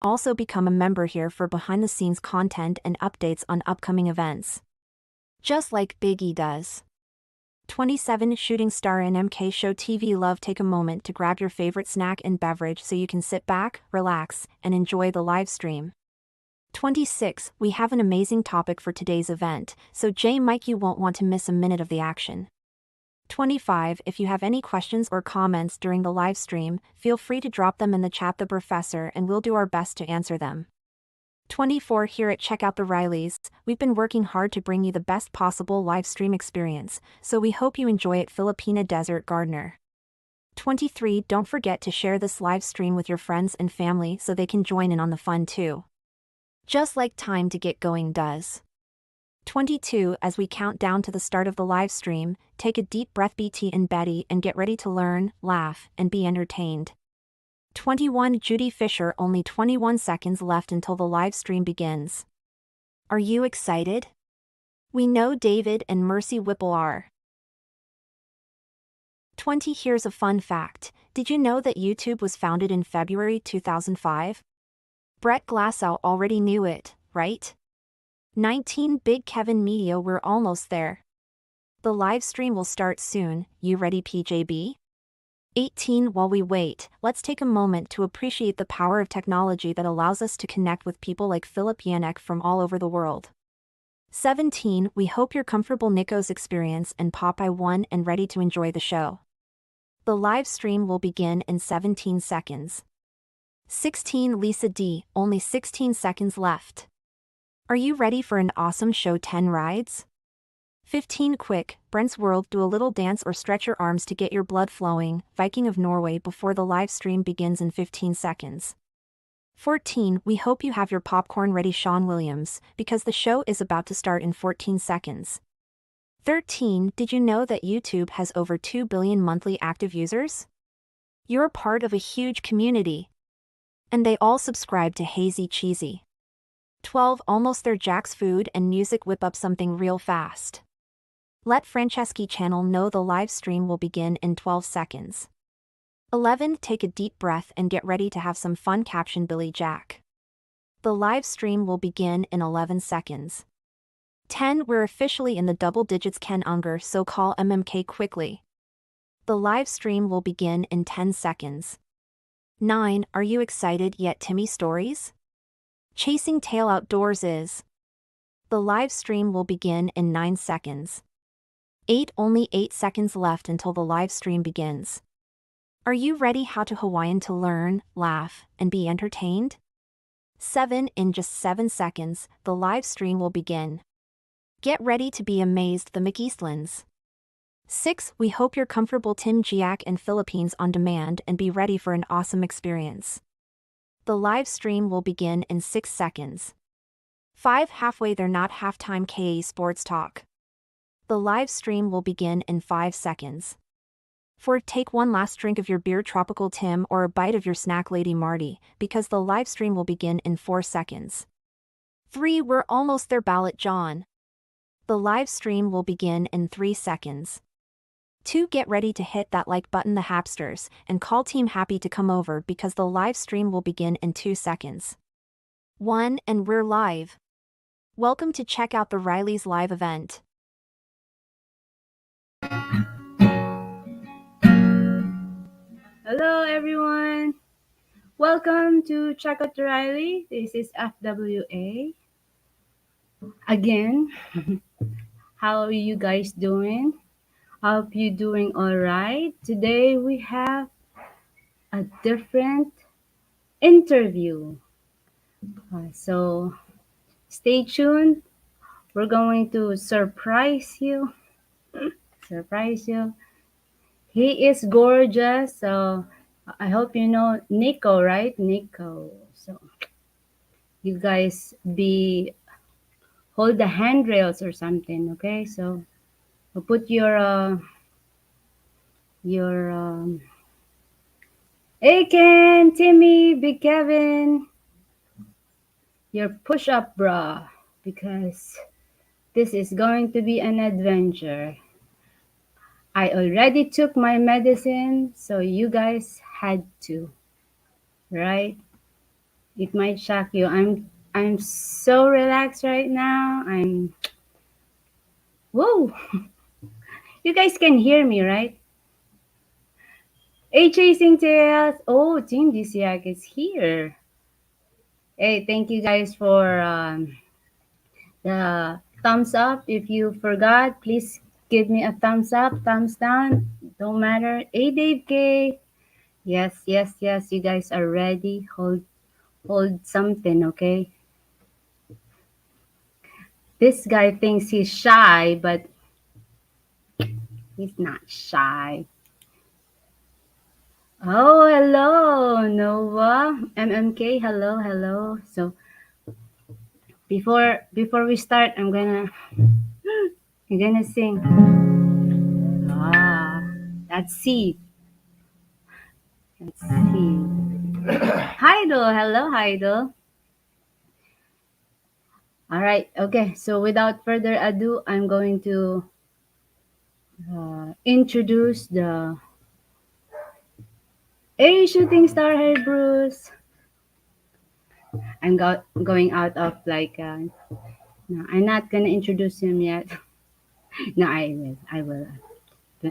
Also become a member here for behind-the-scenes content and updates on upcoming events. Just like Big E does. 27 Shooting star and MK Show TV Love. Take a moment to grab your favorite snack and beverage so you can sit back, relax, and enjoy the live stream. 26 We have an amazing topic for today's event, so Mike, you won't want to miss a minute of the action. 25 If you have any questions or comments during the live stream, feel free to drop them in the chat, the professor, and we'll do our best to answer them. 24 Here at CheckouttheRileys, we've been working hard to bring you the best possible live stream experience, so we hope you enjoy it. Filipina Desert Gardener. 23 Don't forget to share this live stream with your friends and family so they can join in on the fun too. Just like time to get going does. 22 As we count down to the start of the live stream, take a deep breath, BT and Betty, and get ready to learn, laugh, and be entertained. 21 Judy Fisher. Only 21 seconds left until the live stream begins. Are you excited? We know David and Mercy Whipple are. 20 Here's a fun fact. Did you know that YouTube was founded in February 2005? Brett Glasgow already knew it, right? 19 Big Kevin Media. We're almost there. The live stream will start soon. You ready, PJB? 18 While we wait, let's take a moment to appreciate the power of technology that allows us to connect with people like Filipina from all over the world. 17 We hope you're comfortable Nikko's experience and Popeye 1 and ready to enjoy the show. The live stream will begin in 17 seconds. 16 Lisa D. Only 16 seconds left. Are you ready for an awesome show? 10 rides? 15 Quick, Brent's World. Do a little dance or stretch your arms to get your blood flowing, Viking of Norway, before the live stream begins in 15 seconds. 14 We hope you have your popcorn ready, Sean Williams, because the show is about to start in 14 seconds. 13 Did you know that YouTube has over 2 billion monthly active users? You're a part of a huge community. And they all subscribe to Hazy Cheesy. 12 Almost there. Jack's Food and Music. Whip up something real fast. Let Franceschi channel know the live stream will begin in 12 seconds. 11 Take a deep breath and get ready to have some fun. Caption Billy Jack. The live stream will begin in 11 seconds. 10 We're officially in the double digits. Ken Unger. So call MMK quickly. The live stream will begin in 10 seconds. 9 Are you excited yet? Timmy Stories? Chasing Tail Outdoors is. The live stream will begin in 9 seconds. 8 Only 8 seconds left until the live stream begins. Are you ready? How to Hawaiian to learn, laugh, and be entertained? 7 In just 7 seconds, the live stream will begin. Get ready to be amazed. The McEastlands. 6 We hope you're comfortable. Tim Giac and Philippines on Demand, and be ready for an awesome experience. The live stream will begin in 6 seconds. 5 Halfway There. Not Halftime. KA Sports Talk. The live stream will begin in 5 seconds. 4 Take one last drink of your beer, Tropical Tim, or a bite of your snack, Lady Marty, because the live stream will begin in 4 seconds. 3 We're almost there. Ballot John. The live stream will begin in 3 seconds. 2 Get ready to hit that like button, the Hapsters, and call Team Happy to come over because the live stream will begin in 2 seconds. 1 And we're live. Welcome to Check Out the Rileys live event. Hello everyone! Welcome to Check Out the Riley. This is FWA. Again, how are you guys doing? Hope you're doing alright. Today we have a different interview. So stay tuned. We're going to surprise you. He is gorgeous. So I hope you know Nikko, right? Nikko. So you guys hold the handrails or something, okay? So put your Aiken, Timmy, Big Kevin, your push-up bra, because this is going to be an adventure. I already took my medicine, so you guys had to, right? It might shock you. I'm so relaxed right now. Whoa. You guys can hear me, right? Hey, Chasing Tails. Oh, Team DCAG is here. Hey, thank you guys for the thumbs up. If you forgot, please give me a thumbs up, thumbs down. Don't matter. Hey, Dave K. Yes, yes, yes. You guys are ready. Hold something, okay? This guy thinks he's shy, but he's not shy. Oh, hello, Nova. MMK, hello, hello. So before we start, I'm gonna sing. Ah, that's C. Let's see. Heidel, hello, Heidel. All right, okay. So without further ado, I'm going to introduce the Hey Shooting Star. Hey Bruce. Going out of like no, I'm not gonna introduce him yet. No, I will. I will.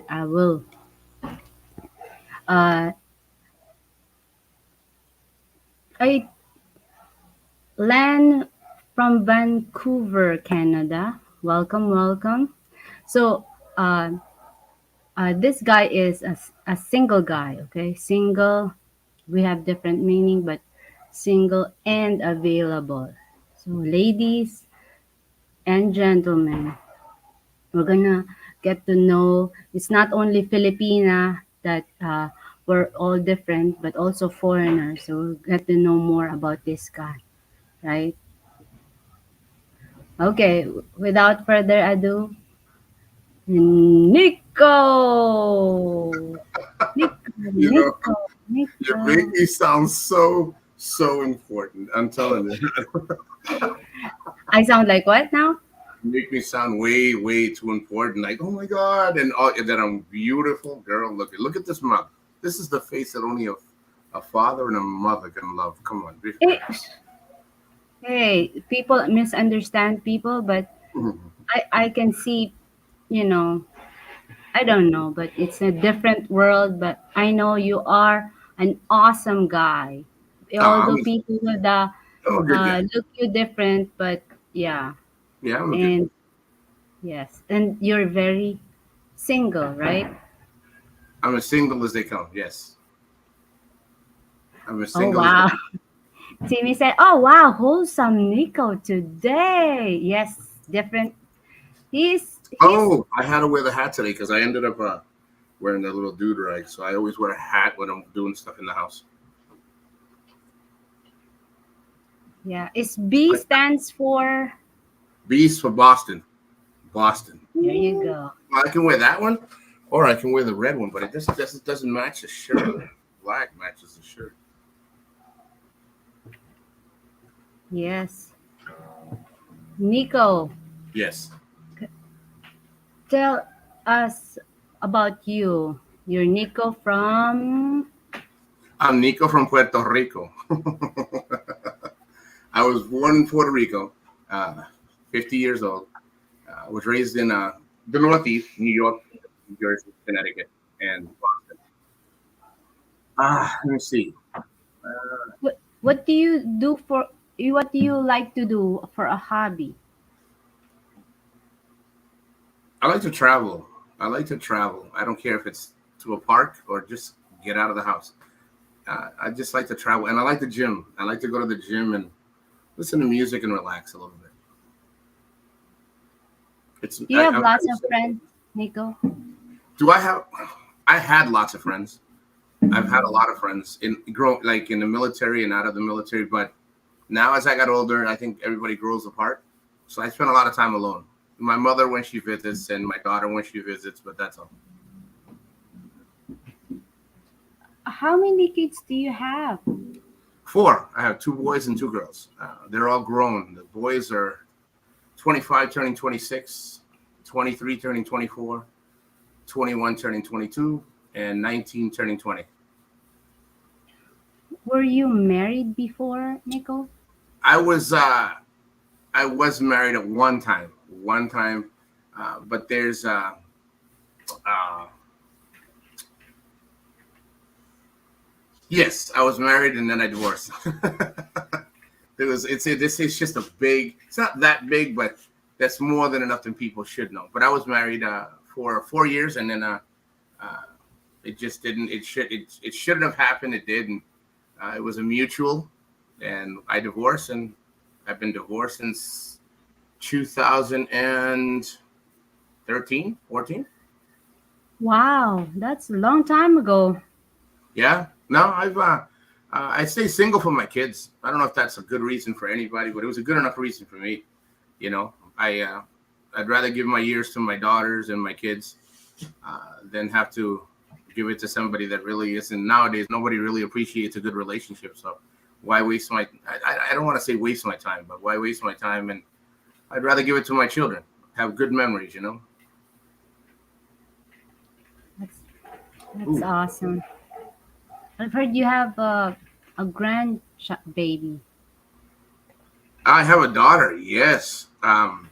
I will. Uh, I Len from Vancouver, Canada. Welcome, welcome. So, this guy is a single guy, okay? Single, we have different meaning, but single and available. So, ladies and gentlemen, we're gonna get to know it's not only Filipina that we're all different, but also foreigners. So, we'll get to know more about this guy, right? Okay, without further ado, Nikko! Nikko, You know, Nikko, you Nikko. make me sound so important. I'm telling you, I sound like what now? you make me sound way too important. Like, oh my god, and then I'm beautiful, girl. Look at this mouth. This is the face that only a father and a mother can love. Come on, be Eh, fair. hey, people misunderstand people, but I can see, you know, I don't know, but it's a different world. But I know you are an awesome guy. Although people would I'm a good guy. look you different, but yeah, Yeah, I'm a good. and yes, and you're very single, right? I'm as single as they come. Yes, I'm as Oh single as they wow. come. Timmy said, "Oh wow, wholesome Nico today." Yes, different. He's Oh, I had to wear the hat today because I ended up wearing that little dude rag. So I always wear a hat when I'm doing stuff in the house. yeah. Is B stands for Beast for Boston. Boston. there you go. Well, I can wear that one, or I can wear the red one, but it just doesn't match the shirt. Black matches the shirt. Yes. Nico, Yes, tell us about you. You're Nico from I'm Nico from Puerto Rico. I was born in Puerto Rico, 50 years old. Was raised in the Northeast, New York, New Jersey, Connecticut, and Boston. Let me see. what do you do for what do you like to do for a hobby? I like to travel. I like to travel. I don't care if it's to a park or just get out of the house. I just like to travel, and I like the gym. I like to go to the gym and listen to music and relax a little bit. It's You have I'm lots very of simple. friends, Nico. Do I have? I had lots of friends. I've had a lot of friends in grow like in the military and out of the military. But now, as I got older, I think everybody grows apart. So I spend a lot of time alone. My mother when she visits, and my daughter when she visits. But that's all. How many kids do you have? Four. I have two boys and two girls. They're all grown. The boys are 25 turning 26, 23 turning 24, 21 turning 22, and 19 turning 20. Were you married before, Nikko? I was uh, I was married at one time, but there's uh, yes, I was married and then I divorced. This is just a big. It's not that big, but that's more than enough than people should know. But I was married for 4 years, and then uh, it just didn't. It shouldn't have happened. It didn't. It was a mutual, and I divorced, and I've been divorced since 2013, 14. Wow, that's a long time ago. Yeah. No, I stay single for my kids. I don't know if that's a good reason for anybody, but it was a good enough reason for me. You know, I'd rather give my years to my daughters and my kids than have to give it to somebody that really isn't. Nowadays, nobody really appreciates a good relationship. So why waste my? I don't want to say waste my time, but why waste my time? And I'd rather give it to my children. Have good memories. You know. That's that's Ooh. awesome. I've heard you have a baby. I have a daughter. Yes. And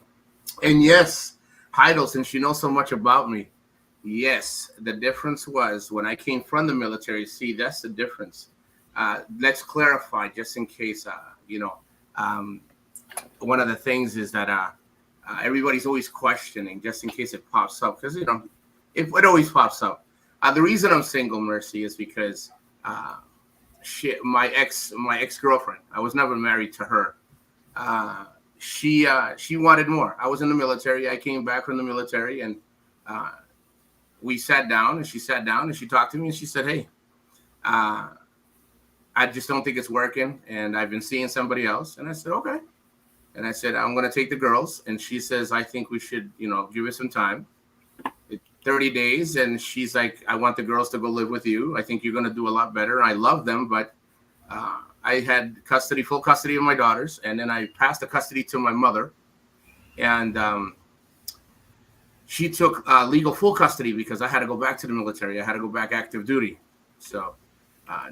yes, Heidel, since you know so much about me, yes, the difference was when I came from the military. See, that's the difference. Let's clarify, just in case, um, one of the things is that everybody's always questioning, just in case it pops up, because, it always pops up. The reason I'm single, Mercy, is because uh, my ex girlfriend, I was never married to her. Uh, she wanted more. I was in the military. I came back from the military, and uh, we sat down, and she sat down, and she talked to me, and she said, "Hey, uh, I just don't think it's working, and I've been seeing somebody else." And I said, "Okay." And I said, "I'm going to take the girls." And she says, "I think we should, give it some time. 30 days." And she's like, "I want the girls to go live with you. I think you're going to do a lot better. I love them, but I had full custody of my daughters, and then I passed the custody to my mother, and she took legal full custody because I had to go back to the military. I had to go back active duty. So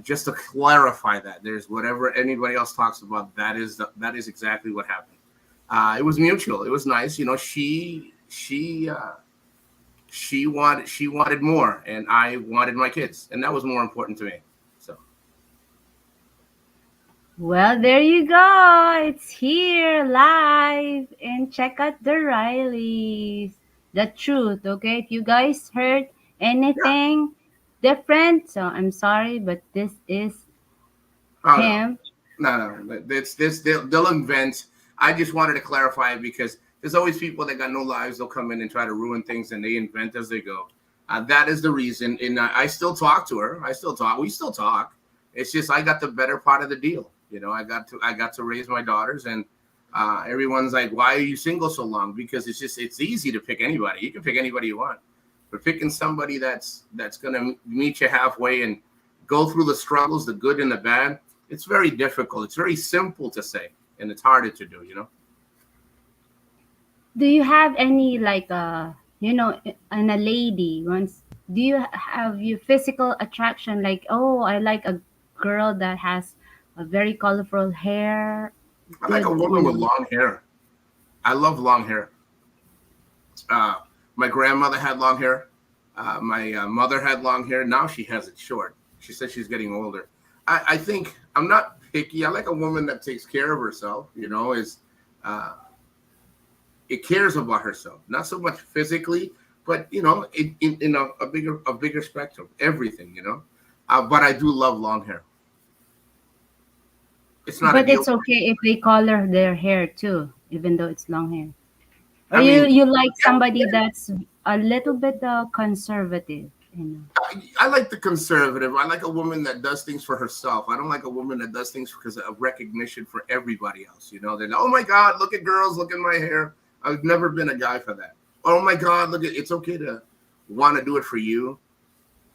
just to clarify that, there's whatever anybody else talks about. That is exactly what happened. It was mutual. It was nice. She wanted more, and I wanted my kids, and that was more important to me. So Well, there you go. It's here live and check out the Rileys. The truth, okay? If you guys heard yeah. anything different, so I'm sorry, but this is Oh no. him. No. It's this. They'll invent. I just wanted to clarify it because there's always people that got no lives. They'll come in and try to ruin things, and they invent as they go. That is the reason. And I still talk to her. I still talk. We still talk. It's just I got the better part of the deal. I got to raise my daughters, and everyone's like, "Why are you single so long?" Because it's easy to pick anybody. You can pick anybody you want, but picking somebody that's gonna meet you halfway and go through the struggles, the good and the bad, it's very difficult. It's very simple to say, and it's harder to do. Do you have any like and a lady once? Do you have you physical attraction like, oh, I like a girl that has a very colorful hair, I like a good, woman with long hair. I love long hair. Uh, my grandmother had long hair. My mother had long hair. Now she has it short. She says she's getting older. I think I'm not picky. I like a woman that takes care of herself. Is uh, it cares about herself, not so much physically, but in a bigger spectrum, everything. But I do love long hair. It's not a but deal it's breaker. okay if they color their hair too, even though it's long hair. Or I you mean, you like somebody yeah, that's a little bit conservative, you know. I like the conservative. I like a woman that does things for herself. I don't like a woman that does things because of recognition for everybody else. They're like, "Oh my God, look at girls, look at my hair." I've never been a guy for that. Oh my God, look at it's okay to want to do it for you.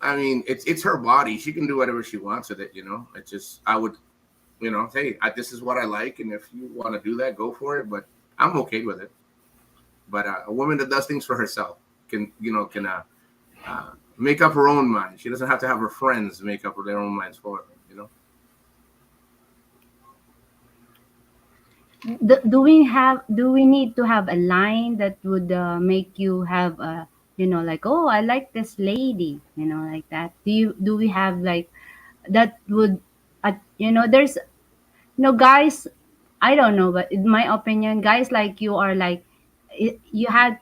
I mean, it's her body. She can do whatever she wants with it. It's just I would, hey, this is what I like, and if you want to do that, go for it. But I'm okay with it. But a woman that does things for herself can make up her own mind. She doesn't have to have her friends make up their own minds for her. do we need to have a line that would make you have a, like, oh, I like this lady, like that? Do we have like that would, there's guys, I don't know, but in my opinion, guys like you are like, you had,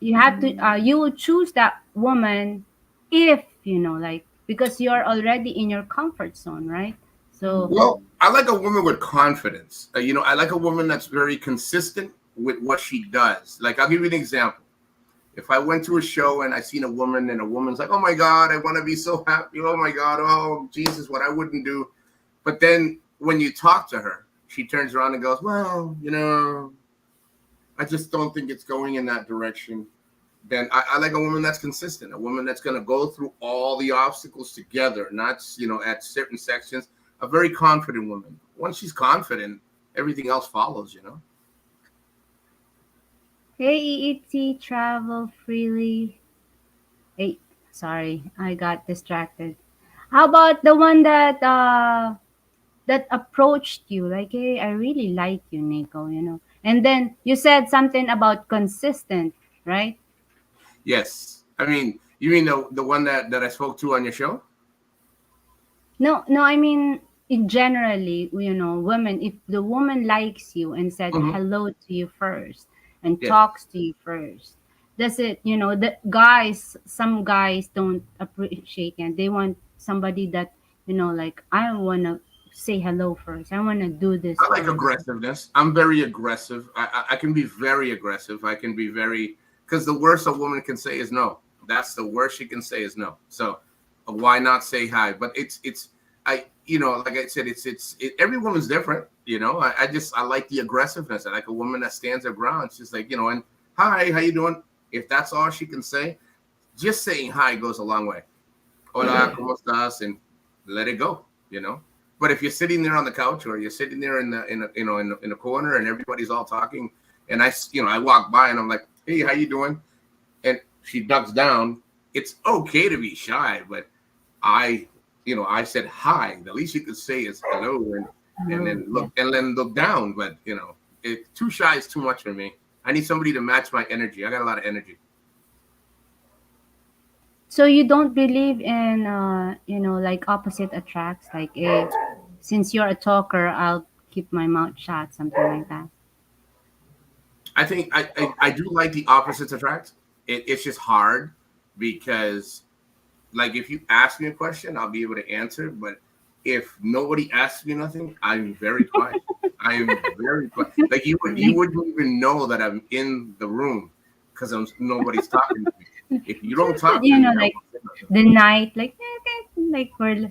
to you would choose that woman if, like, because you're already in your comfort zone, right? So Well, I like a woman with confidence. I like a woman that's very consistent with what she does. Like, I'll give you an example. If I went to a show and I seen a woman and a woman's like, "Oh my God, I want to be so happy. Oh my God, oh Jesus, what I wouldn't do." But then when you talk to her, she turns around and goes, "Well, I just don't think it's going in that direction." Then I like a woman that's consistent, a woman that's going to go through all the obstacles together, not at certain sections. A very confident woman. Once she's confident, everything else follows. hey, EET, travel freely. Hey, sorry, I got distracted. How about the one that approached you like, hey, I really like you, Nico, and then you said something about consistent, right? Yes, I mean, you mean the one that I spoke to on your show? No, no, I mean, in generally, women, if the woman likes you and said Hmm. hello to you first and Yes, talks to you first, does it, the guys, some guys don't appreciate it. They want somebody that, like, I want to say hello first. I want to do this I like first. aggressiveness. I'm very aggressive. I can be very aggressive. I can be very, because the worst a woman can say is no. That's the worst she can say is no. So why not say hi? But it's like I said, every woman's different. I like the aggressiveness. I like a woman that stands her ground. She's like, and hi, how you doing? If that's all she can say, just saying hi goes a long way. Hola, ¿cómo estás? And let it go. But if you're sitting there on the couch or you're sitting there in a corner and everybody's all talking, and I walk by and I'm like, hey, how you doing? And she ducks down. It's okay to be shy, but I said hi. The least you could say is hello, and No, then yeah. look down. But too shy is too much for me. I need somebody to match my energy. I got a lot of energy. So you don't believe in, like opposite attracts, like, since you're a talker, I'll keep my mouth shut, something like that. I think I do like the opposites attract. It's just hard because, like, if you ask me a question, I'll be able to answer. But if nobody asks me nothing, I'm very quiet. I am very quiet. Like, you Like, wouldn't even know that I'm in the room because nobody's talking to me. If you don't talk to me, I like won't say nothing. the night, like, like we're,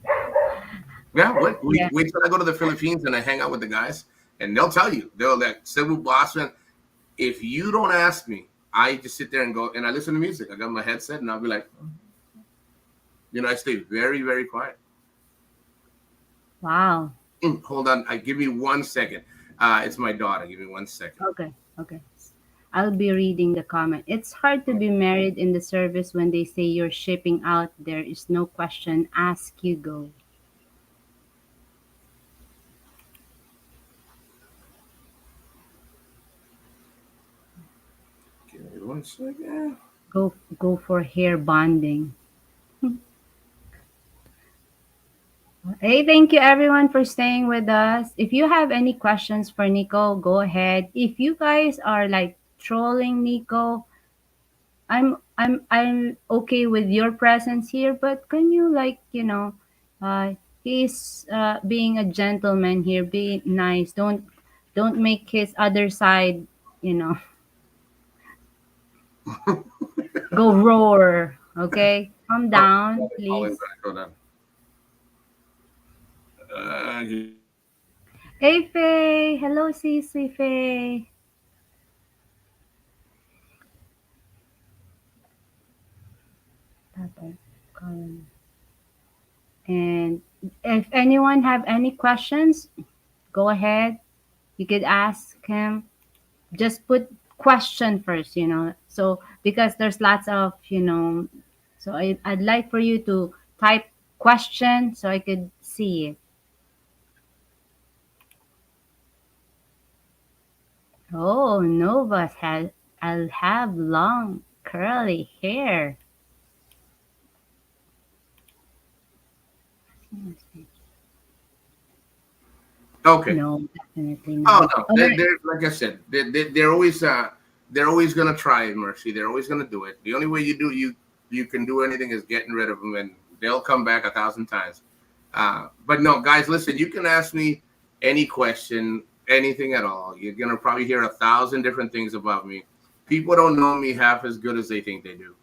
Yeah, wait, yeah. wait, wait till I go to the Philippines and I hang out with the guys, and they'll tell you. They'll like Cebu Boston. If you don't ask me, I just sit there and go and I listen to music. I got my headset and I'll be like, I stay very, very quiet. Wow. Hold on, give me 1 second. It's my daughter. Give me 1 second. Okay, okay. I'll be reading the comment. It's hard to be married in the service when they say you're shipping out. There is no question. Ask you go. Give me 1 second. Go for hair bonding. Hey, thank you everyone for staying with us. If you have any questions for Nico, go ahead. If you guys are like trolling Nico, I'm okay with your presence here, but can you, like, he's being a gentleman here, be nice. Don't make his other side, you know, go roar. Okay? Calm Oh, down, they're calling please. back. Hold on. Uh, Hey Faye, hello Sisi Faye. Tatay, Colin. And if anyone have any questions, go ahead. You could ask him. Just put question first, So because there's lots of, so I'd like for you to type question so I could see it. Oh, Nova has. I'll have long curly hair. Okay. No, definitely Oh not. no, All right. they're like I said, they're always gonna try it, Mercy. They're always gonna do it. The only way you can do anything is getting rid of them, and they'll come back 1,000 times. But no, guys, listen. You can ask me any question, anything at all. You're gonna probably hear 1,000 different things about me. People don't know me half as good as they think they do.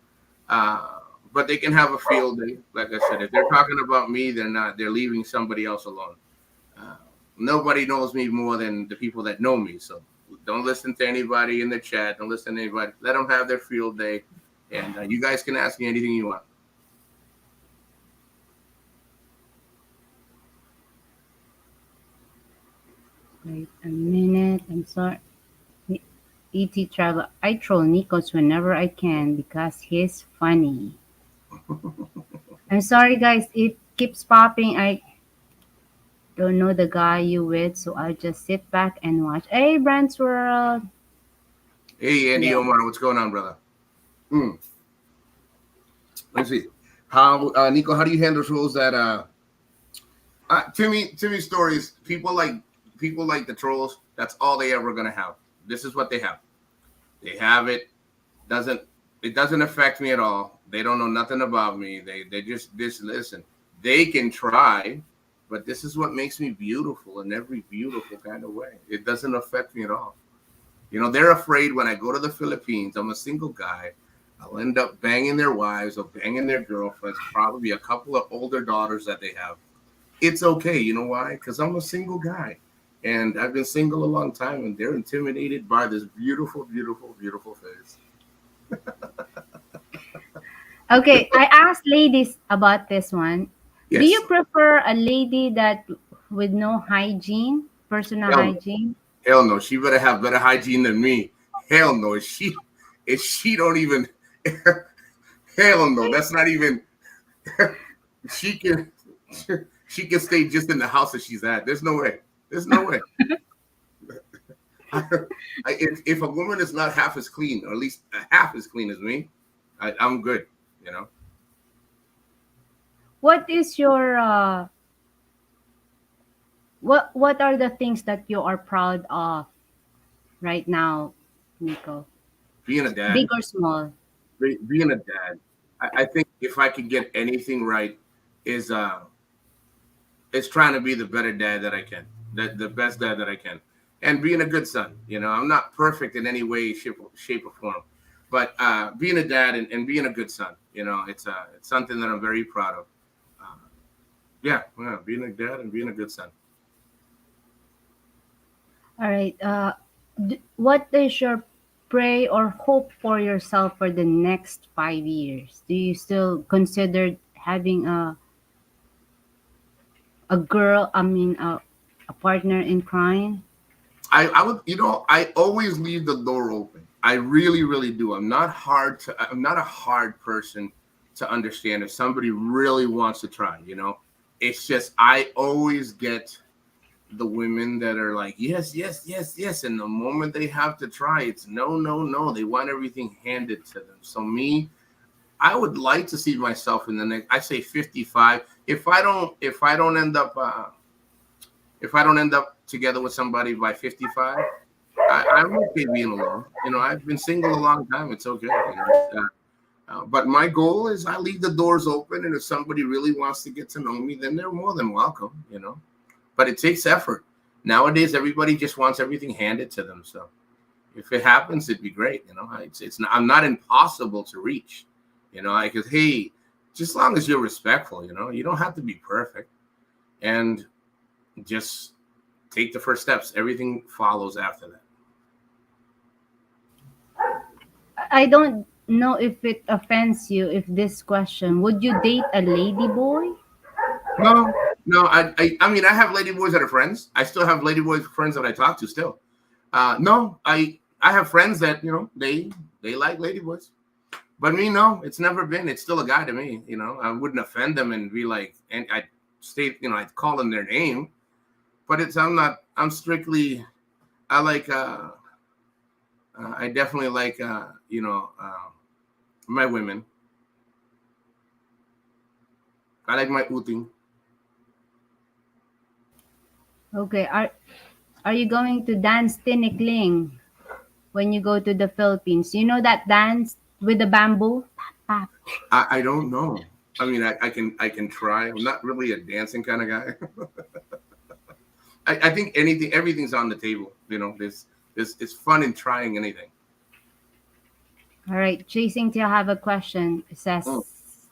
Uh, but they can have a field day. Like I said, if they're talking about me, they're not. They're leaving somebody else alone. Uh, Nobody knows me more than the people that know me. So don't listen to anybody in the chat. Don't listen to anybody. Let them have their field day. And you guys can ask me anything you want. Wait a minute. I'm sorry. ET Travel. I troll Nikos whenever I can because he's funny. I'm sorry, guys. It keeps popping. I don't know the guy you with, so I'll just sit back and watch. Hey, Brand's World. Hey, Andy Yeah. Omar, what's going on, brother? Hmm. Let's see. How, Nico? How do you handle trolls that? To me, stories. People like the trolls. That's all they ever gonna have. This is what they have. They have it. Doesn't it doesn't affect me at all. They don't know nothing about me. They just listen. They can try, but this is what makes me beautiful in every beautiful kind of way. It doesn't affect me at all. They're afraid when I go to the Philippines. I'm a single guy. I'll end up banging their wives or banging their girlfriends, probably a couple of older daughters that they have. It's okay. You know why? Because I'm a single guy. And I've been single a long time, and they're intimidated by this beautiful, beautiful, beautiful face. Okay, I asked ladies about this one. Do you Yes. prefer a lady that with no hygiene, personal Hell no. hygiene? Hell no. She better have better hygiene than me. Hell no. If she don't even hell no. That's not even she can she can stay just in the house that she's at. There's no way. There's no way. If a woman is not half as clean, or at least half as clean as me, I'm good. You know. What is your what are the things that you are proud of right now, Nico? Being a dad, Big or small? being a dad, I think if I could get anything right, is is trying to be the better dad that I can, the best dad that I can, and being a good son. I'm not perfect in any way, shape or form, but being a dad and being a good son, it's something that I'm very proud of. Uh, yeah, being a dad and being a good son. All right. What is your pray or hope for yourself for the next 5 years? Do you still consider having a girl? I mean, a partner in crime? I would, I always leave the door open. I really, really do. I'm not a hard person to understand if somebody really wants to try. It's just I always get the women that are like, yes, yes, yes, yes. And the moment they have to try, it's no, no, no. They want everything handed to them. So me, I would like to see myself in the next, I say 55. If I don't end up together with somebody by 55, I'm okay being alone. I've been single a long time. It's okay. But my goal is I leave the doors open, and if somebody really wants to get to know me, then they're more than welcome. But it takes effort. Nowadays, everybody just wants everything handed to them. So if it happens, it'd be great. It's not, I'm not impossible to reach. Because hey, just as long as you're respectful, you don't have to be perfect, and just take the first steps. Everything follows after that. I don't know if it offends you if this question. Would you date a lady boy? No, no. I mean, I have lady boys that are friends. I still have lady boys friends that I talk to still. No, I have friends that they like lady boys, but me, no. It's never been. It's still a guy to me. I wouldn't offend them and be like, and I state, I'd call them their name, but I'm not. I'm strictly. I like I definitely like my women. I like my uting. Okay. Are you going to dance tinikling when you go to the Philippines? You know that dance with the bamboo? Tap, tap. I don't know. I mean, I can try. I'm not really a dancing kind of guy. I think everything's on the table. This it's fun in trying anything. All right. Chasing Tail have a question. It Mm,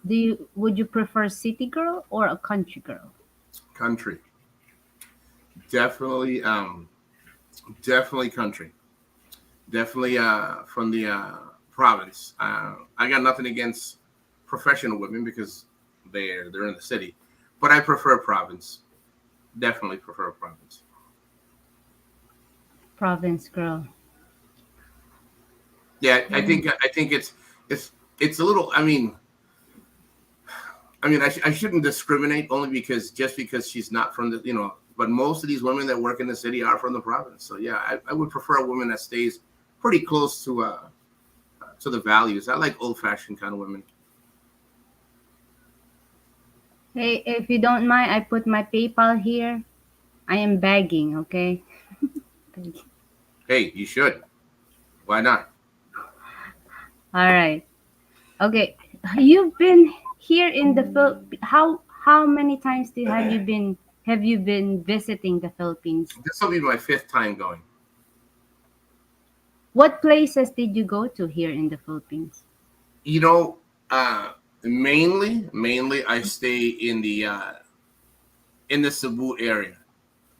says, would you prefer city girl or a country girl? country, definitely, definitely country, definitely from the province. I got nothing against professional women because they're in the city, but I prefer province. Definitely prefer province. Province girl. Yeah, I Mm. think I think it's a little. I mean, I shouldn't discriminate only because she's not from the. But most of these women that work in the city are from the province. So yeah, I would prefer a woman that stays pretty close to the values. I like old fashioned kind of women. Hey, if you don't mind, I put my PayPal here. I am begging, okay? Hey, you should. Why not? All right. Okay. You've been here in the how many times have you been visiting the Philippines? This will be my fifth time going. What places did you go to here in the Philippines? You know, uh, mainly I stay in the Cebu area.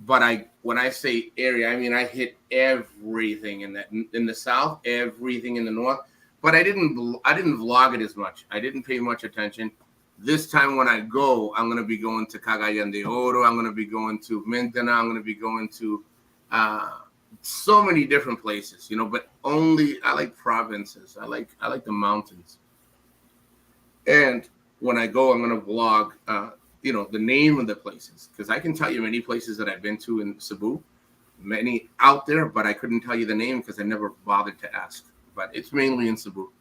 But when I say area, I mean I hit everything in the south, everything in the north. But I didn't vlog it as much. I didn't pay much attention. This time when I go, I'm gonna be going to Cagayan de Oro. I'm gonna be going to Mindanao. I'm gonna be going to uh, so many different places. But only I like provinces. I like the mountains. And when I go, I'm gonna vlog. The name of the places because I can tell you many places that I've been to in Cebu, many out there, but I couldn't tell you the name because I never bothered to ask. But it's mainly in Cebu.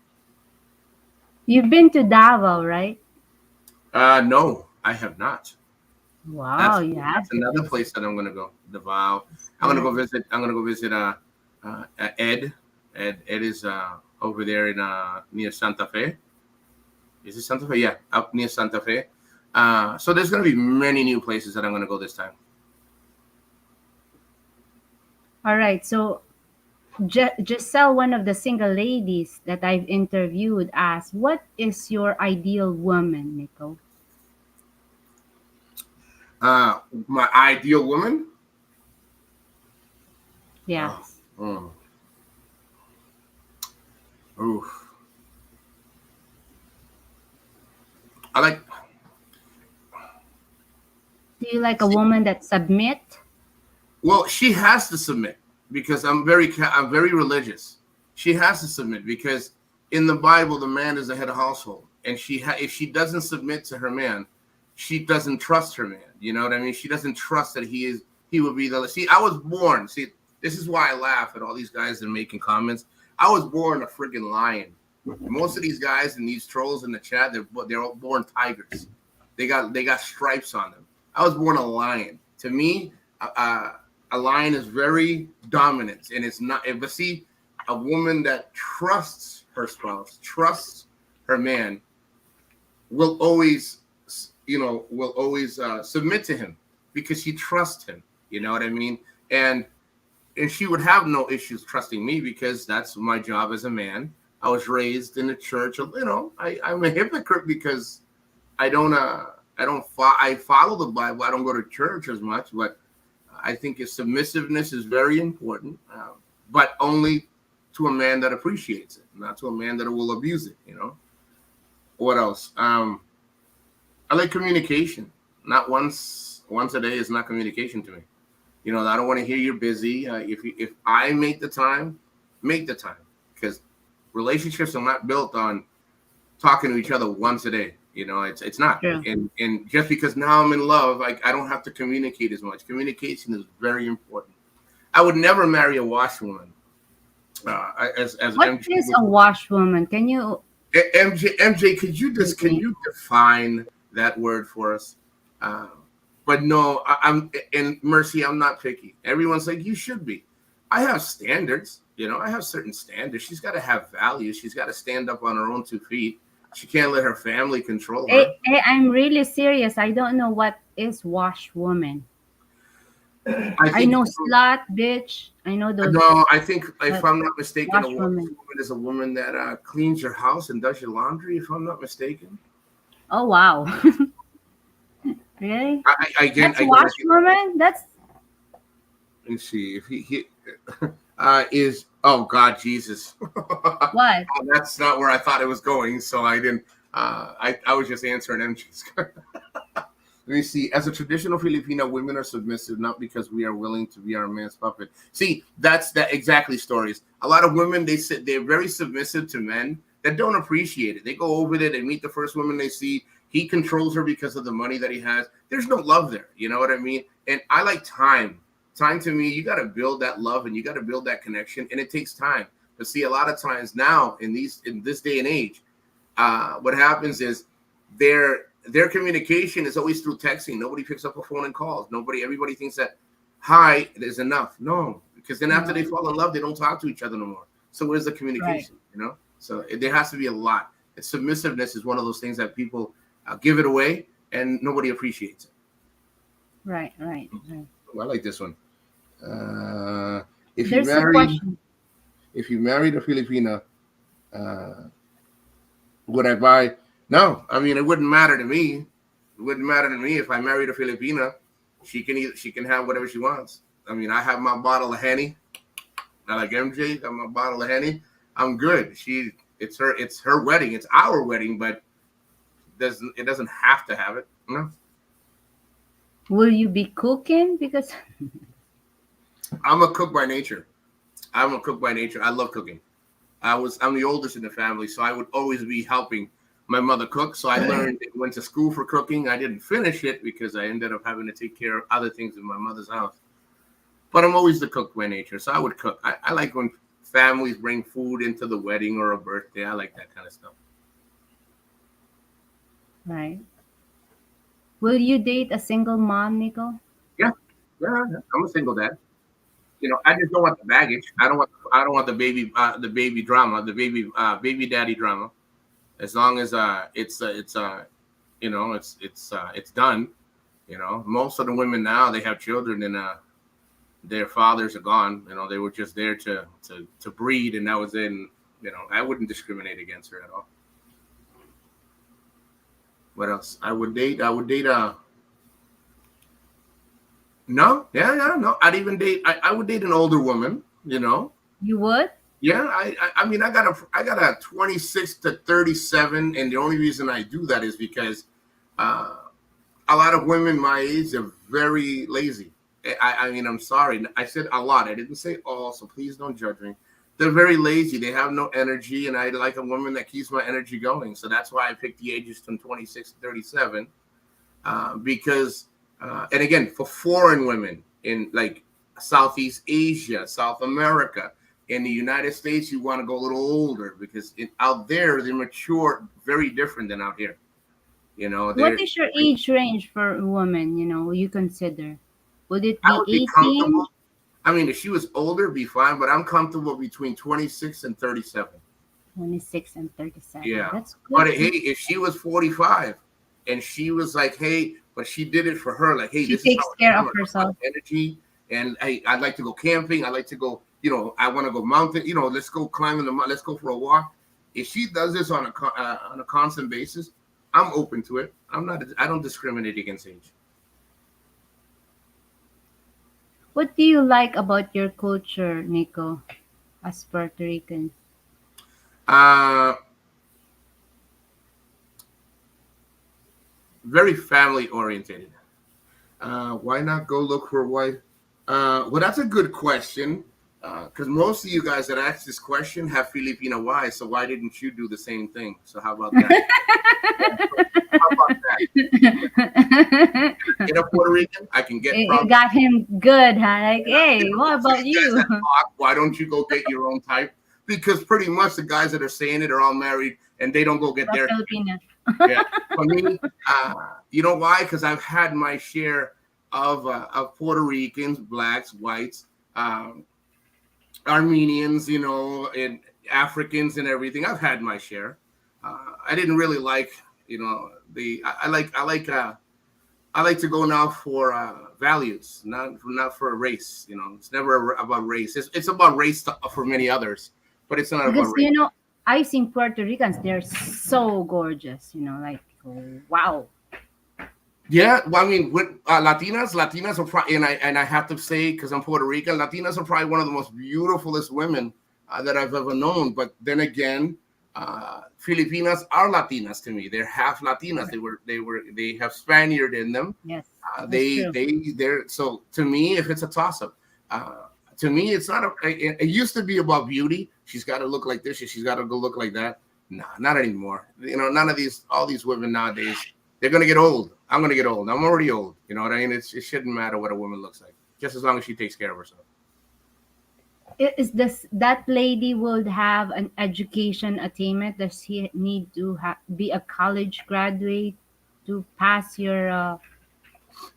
You've been to Davao, right? No, I have not. Wow, That's you that's have to another visit. place that I'm gonna go. Davao. I'm gonna Yeah. go visit. I'm gonna go visit. Ed. Ed is over there in near Santa Fe. Is it Santa Fe? Yeah, up near Santa Fe. So there's gonna be many new places that I'm gonna go this time. All right. So Giselle, one of the single ladies that I've interviewed, asked, "What is your ideal woman, Nico?" My ideal woman. Oh, Yes. mm, oof. I like. Do you like a woman that submit? Well, she has to submit because I'm very religious. She has to submit because in the Bible the man is the head of household, and if she doesn't submit to her man, she doesn't trust her man. You know what I mean? She doesn't trust that he will be the. See, I was born. See, this is why I laugh at all these guys that are making comments. I was born a friggin' lion. Most of these guys and these trolls in the chat, they're all born tigers. They got stripes on them. I was born a lion. To me, a lion is very dominant, and it's not. But see, a woman that trusts her spouse, trusts her man, will always, submit to him because she trusts him. You know what I mean? And and she would have no issues trusting me because that's my job as a man. I was raised in the church. I'm a hypocrite because I follow the Bible. I don't go to church as much, but I think his submissiveness is very important, but only to a man that appreciates it, not to a man that will abuse it. What else? I like communication. Not once a day is not communication to me. I don't want to hear you're busy. If I make the time because relationships are not built on talking to each other once a day. It's not. True. And just because now I'm in love, I don't have to communicate as much. Communication is very important. I would never marry a washwoman. As What MJ is would, a washwoman? Can you MJ, can explain? you define that word for us? Uh, but no, I'm in Mercy. I'm not picky. Everyone's like you should be. I have standards. I have certain standards. She's got to have values. She's got to stand up on her own 2 feet. She can't let her family control her. I'm really serious. I don't know what is washwoman. I I think know slut, bitch. I know those, no. I think if but I'm not mistaken, a washwoman. woman is a woman that cleans your house and does your laundry. If I'm not mistaken. Oh wow. Really? Again, That's washwoman? That's let me see if he is. Oh God, Jesus. what? That's not where I thought it was going. So I didn't. I was just answering MJ's. Let me see. As a traditional Filipino, women are submissive not because we are willing to be our man's puppet. See, that's that exactly stories. A lot of women they're very submissive to men that don't appreciate it. They go over there, they meet the first woman they see. He controls her because of the money that he has. There's no love there. You know what I mean? And I like time. Time to me, you got to build that love and you got to build that connection, and it takes time. But see, a lot of times now in this day and age, what happens is their communication is always through texting. Nobody picks up a phone and calls. Everybody thinks that hi is enough. No, because then after they No. fall in love, they don't talk to each other no more. So where's the Right. communication? So there has to be a lot. And submissiveness is one of those things that people give it away and nobody appreciates it. Right, right, right. Oh, I like this one. If you There's a married question. if you married a Filipina, uh, would I buy? No, I mean it wouldn't matter to me. It wouldn't matter to me if I married a Filipina. She can have whatever she wants. I mean, I have my bottle of Henny. I like MJ. Got my bottle of Henny. I'm good. It's her wedding. It's our wedding, but it doesn't have to have it. No, Will you be cooking? Because I'm a cook by nature. I'm a cook by nature. I love cooking. I'm the oldest in the family, so I would always be helping my mother cook. So I learned, went to school for cooking. I didn't finish it because I ended up having to take care of other things in my mother's house. But I'm always the cook by nature, so I would cook. I like when families bring food into the wedding or a birthday. I like that kind of stuff. right. Will you date a single mom, Nico? Yeah, yeah, yeah. I'm a single dad. I just don't want the baggage. I don't want the baby drama, the baby daddy drama. As long as it's done. Most of the women now they have children and their fathers are gone. They were just there to breed, and that was in. I wouldn't discriminate against her at all. What else? I would date. No, yeah, yeah, no. I'd even date. I would date an older woman. You would? Yeah, I mean, I got a 26 to 37, and the only reason I do that is because uh, a lot of women my age are very lazy. I mean, I'm sorry. I said a lot. I didn't say all, so please don't judge me. They're very lazy. They have no energy, and I like a woman that keeps my energy going. So that's why I picked the ages from 26 to 37, because, and again, for foreign women in like Southeast Asia, South America, in the United States, you want to go a little older because out there, they mature very different than out here. What They're is your age range for a woman, you consider? Would it I be would be 18, comfortable. I mean, if she was older, be fine, but I'm comfortable between 26 and 37. 26, and 37? Yeah. That's But good. hey, if she was 45 and she was like, hey, but she did it for her, like, hey, She this is how takes care I of am. I herself. got energy. And hey, I'd like to go camping. I like to go, I want to go mountain, let's go climbing the mountain. Let's go for a walk. If she does this on a constant basis, I'm open to it. I don't discriminate against age. What do you like about your culture, Nico, as Puerto Rican? Uh, Very family oriented. Why not go look for a wife? Well, that's a good question. Because most of you guys that asked this question have Filipina wives, so why didn't you do the same thing? So how about that? How about that? Get a Puerto Rican, I can get You got him good, huh? Like, hey, what about you guys you? that talk, why don't you go get your own type? Because pretty much the guys that are saying it are all married and they don't go get their Filipina. yeah. For me, you know why? Because I've had my share of Puerto Ricans, blacks, whites, Armenians, you know, and Africans and everything. I've had my share. I didn't really like, you know, I like to go now for values, not for a race. You know, it's never about race. It's about race for many others, but it's not Because about race. I've seen Puerto Ricans, they're so gorgeous, like, wow. Yeah, well, I mean, with Latinas are probably, and I have to say, because I'm Puerto Rican, Latinas are probably one of the most beautifulest women that I've ever known. But then again, Filipinas are Latinas to me. They're half Latinas. They have Spaniard in them. Yes, They're so to me, if it's a toss up, to me, it's not it used to be about beauty. She's got to look like this. She's got to go look like that. Nah, not anymore. You know, all these women nowadays. They're going to get old. I'm going to get old. I'm already old. You know what I mean? It shouldn't matter what a woman looks like, just as long as she takes care of herself. Is that lady would have an education attainment? Does he need to be a college graduate to pass your?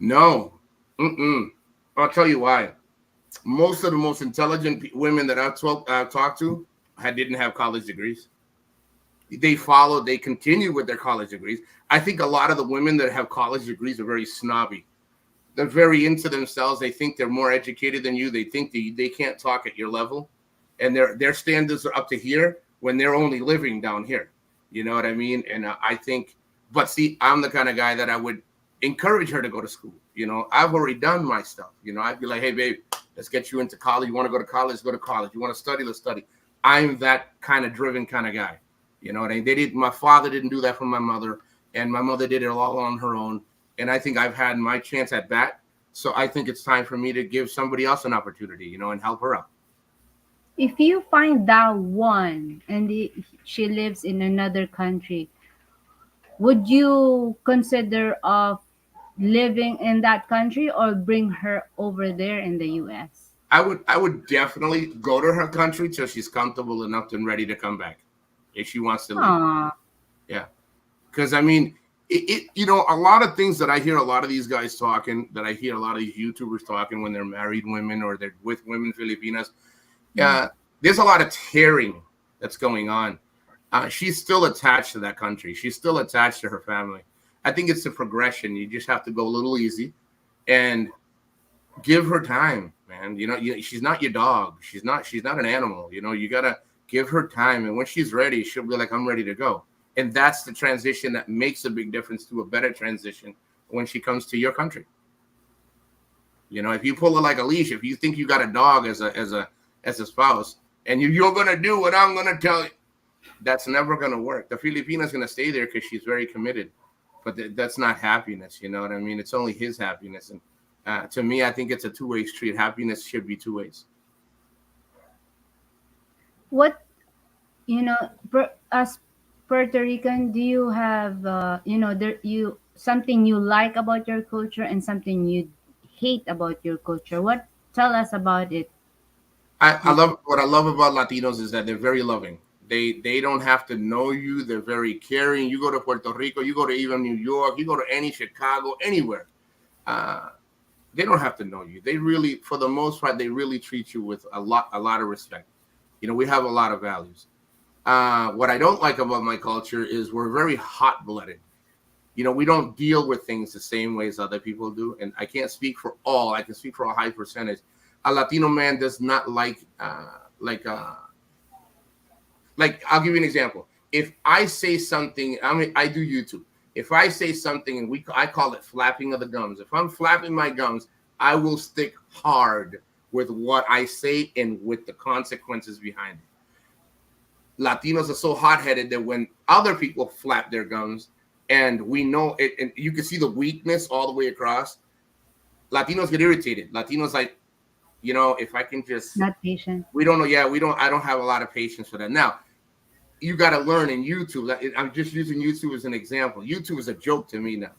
No. I'll tell you why. Most of the most intelligent women that I've talked to didn't have college degrees. They continue with their college degrees. I think a lot of the women that have college degrees are very snobby. They're very into themselves. They think they're more educated than you. They think they can't talk at your level, and their standards are up to here when they're only living down here. You know what I mean? And I think, but see, I'm the kind of guy that I would encourage her to go to school. You know, I've already done my stuff. You know, I'd be like, hey, babe, let's get you into college. You want to go to college? Let's go to college. You want to study? Let's study. I'm that kind of driven kind of guy. You know what I mean? My father didn't do that for my mother, and my mother did it all on her own. And I think I've had my chance at bat. So I think it's time for me to give somebody else an opportunity, you know, and help her out. If you find that one and she lives in another country, would you consider of living in that country or bring her over there in the U.S.? I would definitely go to her country till she's comfortable enough and ready to come back if she wants to leave. Aww. Yeah. Because, I mean, you know, a lot of things that I hear a lot of these guys talking, that I hear a lot of these YouTubers talking when they're married women or they're with women Filipinas, there's a lot of tearing that's going on. She's still attached to that country. She's still attached to her family. I think it's a progression. You just have to go a little easy and give her time, man. You know, she's not your dog. She's not an animal. You know, you got to give her time. And when she's ready, she'll be like, I'm ready to go. And that's the transition that makes a big difference to a better transition when she comes to your country. You know, if you pull her like a leash, if you think you got a dog as a spouse, and you're going to do what I'm going to tell you, that's never going to work. The Filipina's going to stay there because she's very committed. But that's not happiness. You know what I mean? It's only his happiness. And to me, I think it's a two-way street. Happiness should be two ways. What, as Puerto Rican, do you have, something you like about your culture and something you hate about your culture? Tell us about it. I love what I love about Latinos is that they're very loving. They don't have to know you. They're very caring. You go to Puerto Rico, you go to even New York, you go to any Chicago, anywhere. They don't have to know you. They really, for the most part, they really treat you with a lot of respect. You know, we have a lot of values. What I don't like about my culture is we're very hot-blooded. You know, we don't deal with things the same way as other people do. And I can't speak for all. I can speak for a high percentage. A Latino man does not like I'll give you an example. If I say something, I do YouTube. If I say something and I call it flapping of the gums. If I'm flapping my gums, I will stick hard with what I say and with the consequences behind it. Latinos are so hot-headed that when other people flap their gums and we know it, and you can see the weakness all the way across, Latinos get irritated. Latinos like, if I can just, Not patient. we don't know. Yeah, I don't have a lot of patience for that. Now, you got to learn in YouTube. I'm just using YouTube as an example. YouTube is a joke to me now.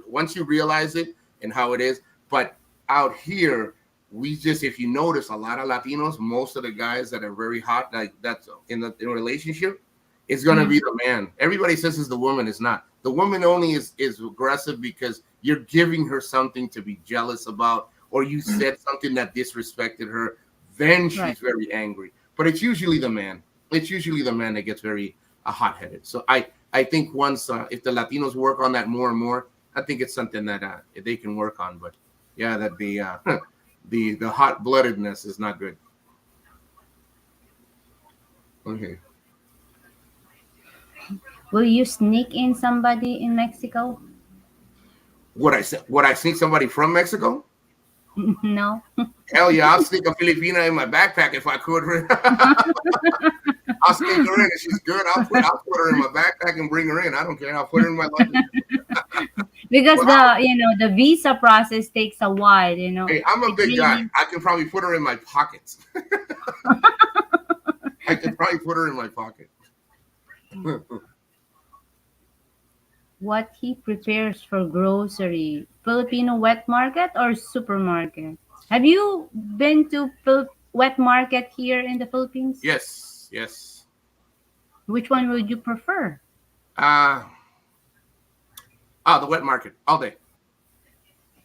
Once you realize it and how it is. But out here, if you notice, a lot of Latinos, most of the guys that are very hot, like that's in a relationship, is going to be the man. Everybody says it's the woman. It's not. The woman only is aggressive because you're giving her something to be jealous about, or you said something that disrespected her. Then she's very angry. But it's usually the man. It's usually the man that gets very hot-headed. So I think once if the Latinos work on that more and more, I think it's something that they can work on. But yeah, that the hot-bloodedness is not good. Okay. Will you sneak in somebody in Mexico? Would I sneak somebody from Mexico? No. Hell yeah, I'll sneak a Filipina in my backpack if I could. I'll sneak her in. If she's good, I'll put her in my backpack and bring her in. I don't care. I'll put her in my luggage. Because the visa process takes a while, Hey, I'm a big guy. I can probably put her in my pockets. I can probably put her in my pocket. What he prepares for grocery, Filipino wet market or supermarket? Have you been to wet market here in the Philippines? Yes. Which one would you prefer? The wet market all day.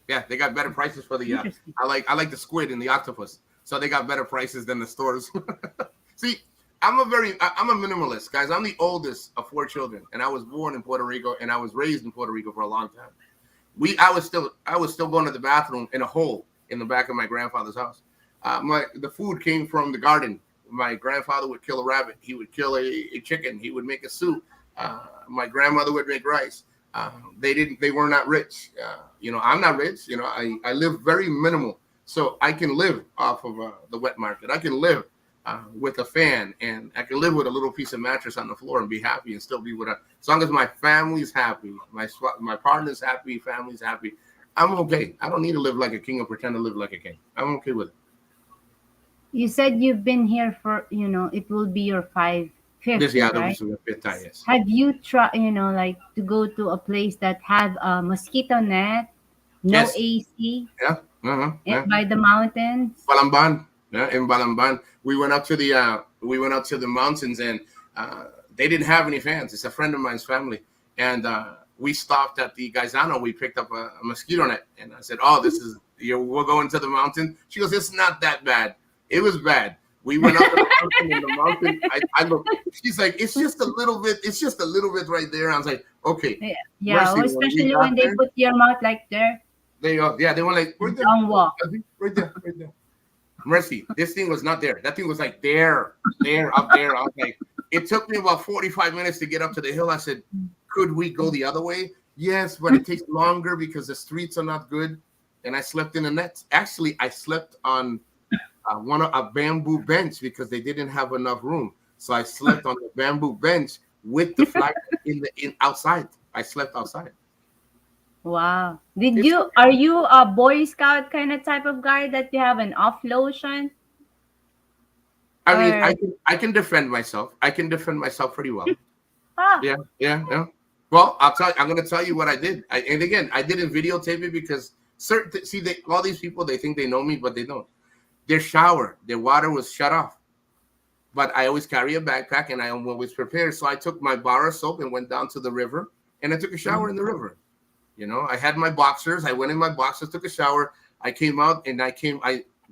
Yeah, they got better prices for the. I like the squid and the octopus, so they got better prices than the stores. See, I'm a minimalist, guys. I'm the oldest of 4 children, and I was born in Puerto Rico, and I was raised in Puerto Rico for a long time. I was still going to the bathroom in a hole in the back of my grandfather's house. The food came from the garden. My grandfather would kill a rabbit. He would kill a chicken. He would make a soup. My grandmother would make rice. They were not rich. I'm not rich. I live very minimal, so I can live off of the wet market. I can live with a fan, and I can live with a little piece of mattress on the floor and be happy and still be with as long as my family's happy, my partner's happy, family's happy. I'm okay. I don't need to live like a king or pretend to live like a king. I'm okay with it. You said you've been here for, it will be your fifth, right? This will be your 5th time, yes. Have you tried, like to go to a place that have a mosquito net, no Yes. AC, Yeah. by the mountains? Balamban. Yeah, in Balamban. We went up to the mountains, and they didn't have any fans. It's a friend of mine's family. And we stopped at the Gaisano. We picked up a mosquito net, and I said, "Oh, we're going to the mountain." She goes, "It's not that bad." It was bad. We went up to the mountain, and the mountain. I look. She's like, "It's just a little bit. It's just a little bit right there." I was like, "Okay." Yeah, Mercy, especially when they put your mouth like there. They were like, right there, Don't walk. right there. Mercy, this thing was not there. That thing was like there, up there. I was like, it took me about 45 minutes to get up to the hill. I said, could we go the other way? Yes, but it takes longer because the streets are not good. And I slept in the nets. Actually, I slept on a bamboo bench because they didn't have enough room. So I slept on the bamboo bench with the flag in outside. I slept outside. Wow. Are you a Boy Scout kind of type of guy that you have an off lotion? I mean, I can defend myself. I can defend myself pretty well. Yeah. Well, I'm going to tell you what I did. And again, I didn't videotape it because all these people, they think they know me, but they don't. Their water was shut off. But I always carry a backpack, and I am always prepared. So I took my bar of soap and went down to the river, and I took a shower in the river. I had my boxers. I went in my boxers, took a shower. I came out, and I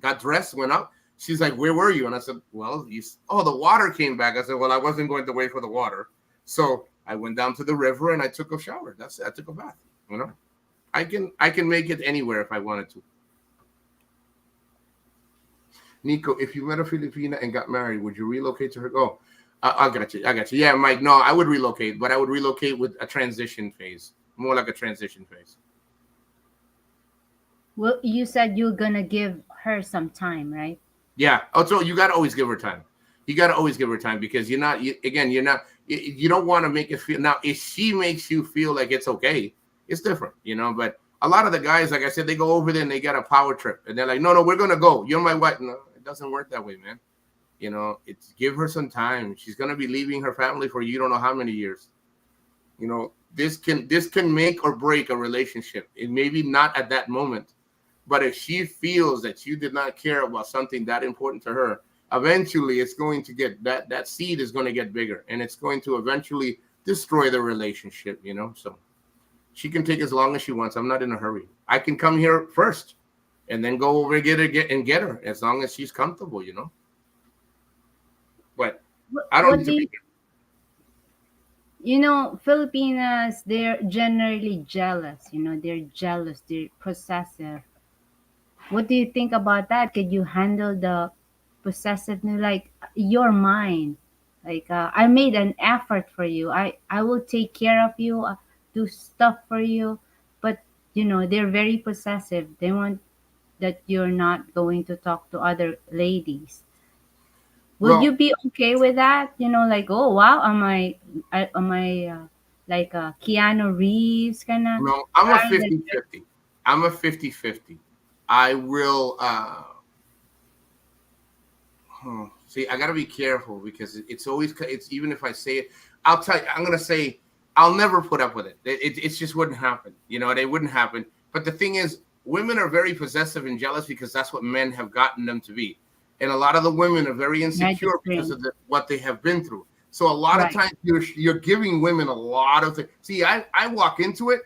got dressed, went up. She's like, "Where were you?" And I said, "Well, the water came back." I said, "Well, I wasn't going to wait for the water." So I went down to the river, and I took a shower. That's it. I took a bath. I can make it anywhere if I wanted to. Nikko, if you met a Filipina and got married, would you relocate to her? Oh, I got you. Yeah, Mike, no, I would relocate, but I would relocate with a transition phase. More like a transition phase. Well, you said you're going to give her some time, right? Yeah. Also, you got to always give her time. You got to always give her time because you don't want to make it feel. Now, if she makes you feel like it's okay, it's different, but a lot of the guys, like I said, they go over there and they get a power trip, and they're like, no, we're gonna go. You're my wife. No, it doesn't work that way, man. You know, it's give her some time. She's gonna be leaving her family for you don't know how many years. You know, this can make or break a relationship. It maybe not at that moment, but if she feels that you did not care about something that important to her, eventually it's going to get that seed is going to get bigger, and it's going to eventually destroy the relationship. You know, so she can take as long as she wants. I'm not in a hurry. I can come here first, and then go over and get her as long as she's comfortable. You know, but I don't need to be. You know, Filipinas, they're generally jealous. You know, they're jealous. They're possessive. What do you think about that? Could you handle the possessiveness? Like, you're mine. Like, I made an effort for you. I will take care of you, do stuff for you. But, you know, they're very possessive. They want that you're not going to talk to other ladies. Would Well, you be okay with that? You know, like, oh wow, am I like Keanu Reeves kind of no, I'm a guy that 50-50. I'm a 50-50. I will see, I gotta be careful because it's always it's even if I say it, I'll tell you, I'm gonna say I'll never put up with it. It just wouldn't happen. You know, it wouldn't happen. But the thing is, women are very possessive and jealous because that's what men have gotten them to be. And a lot of the women are very insecure because magic of what they have been through. So a lot of right, times you're giving women a lot of things. See, I walk into it.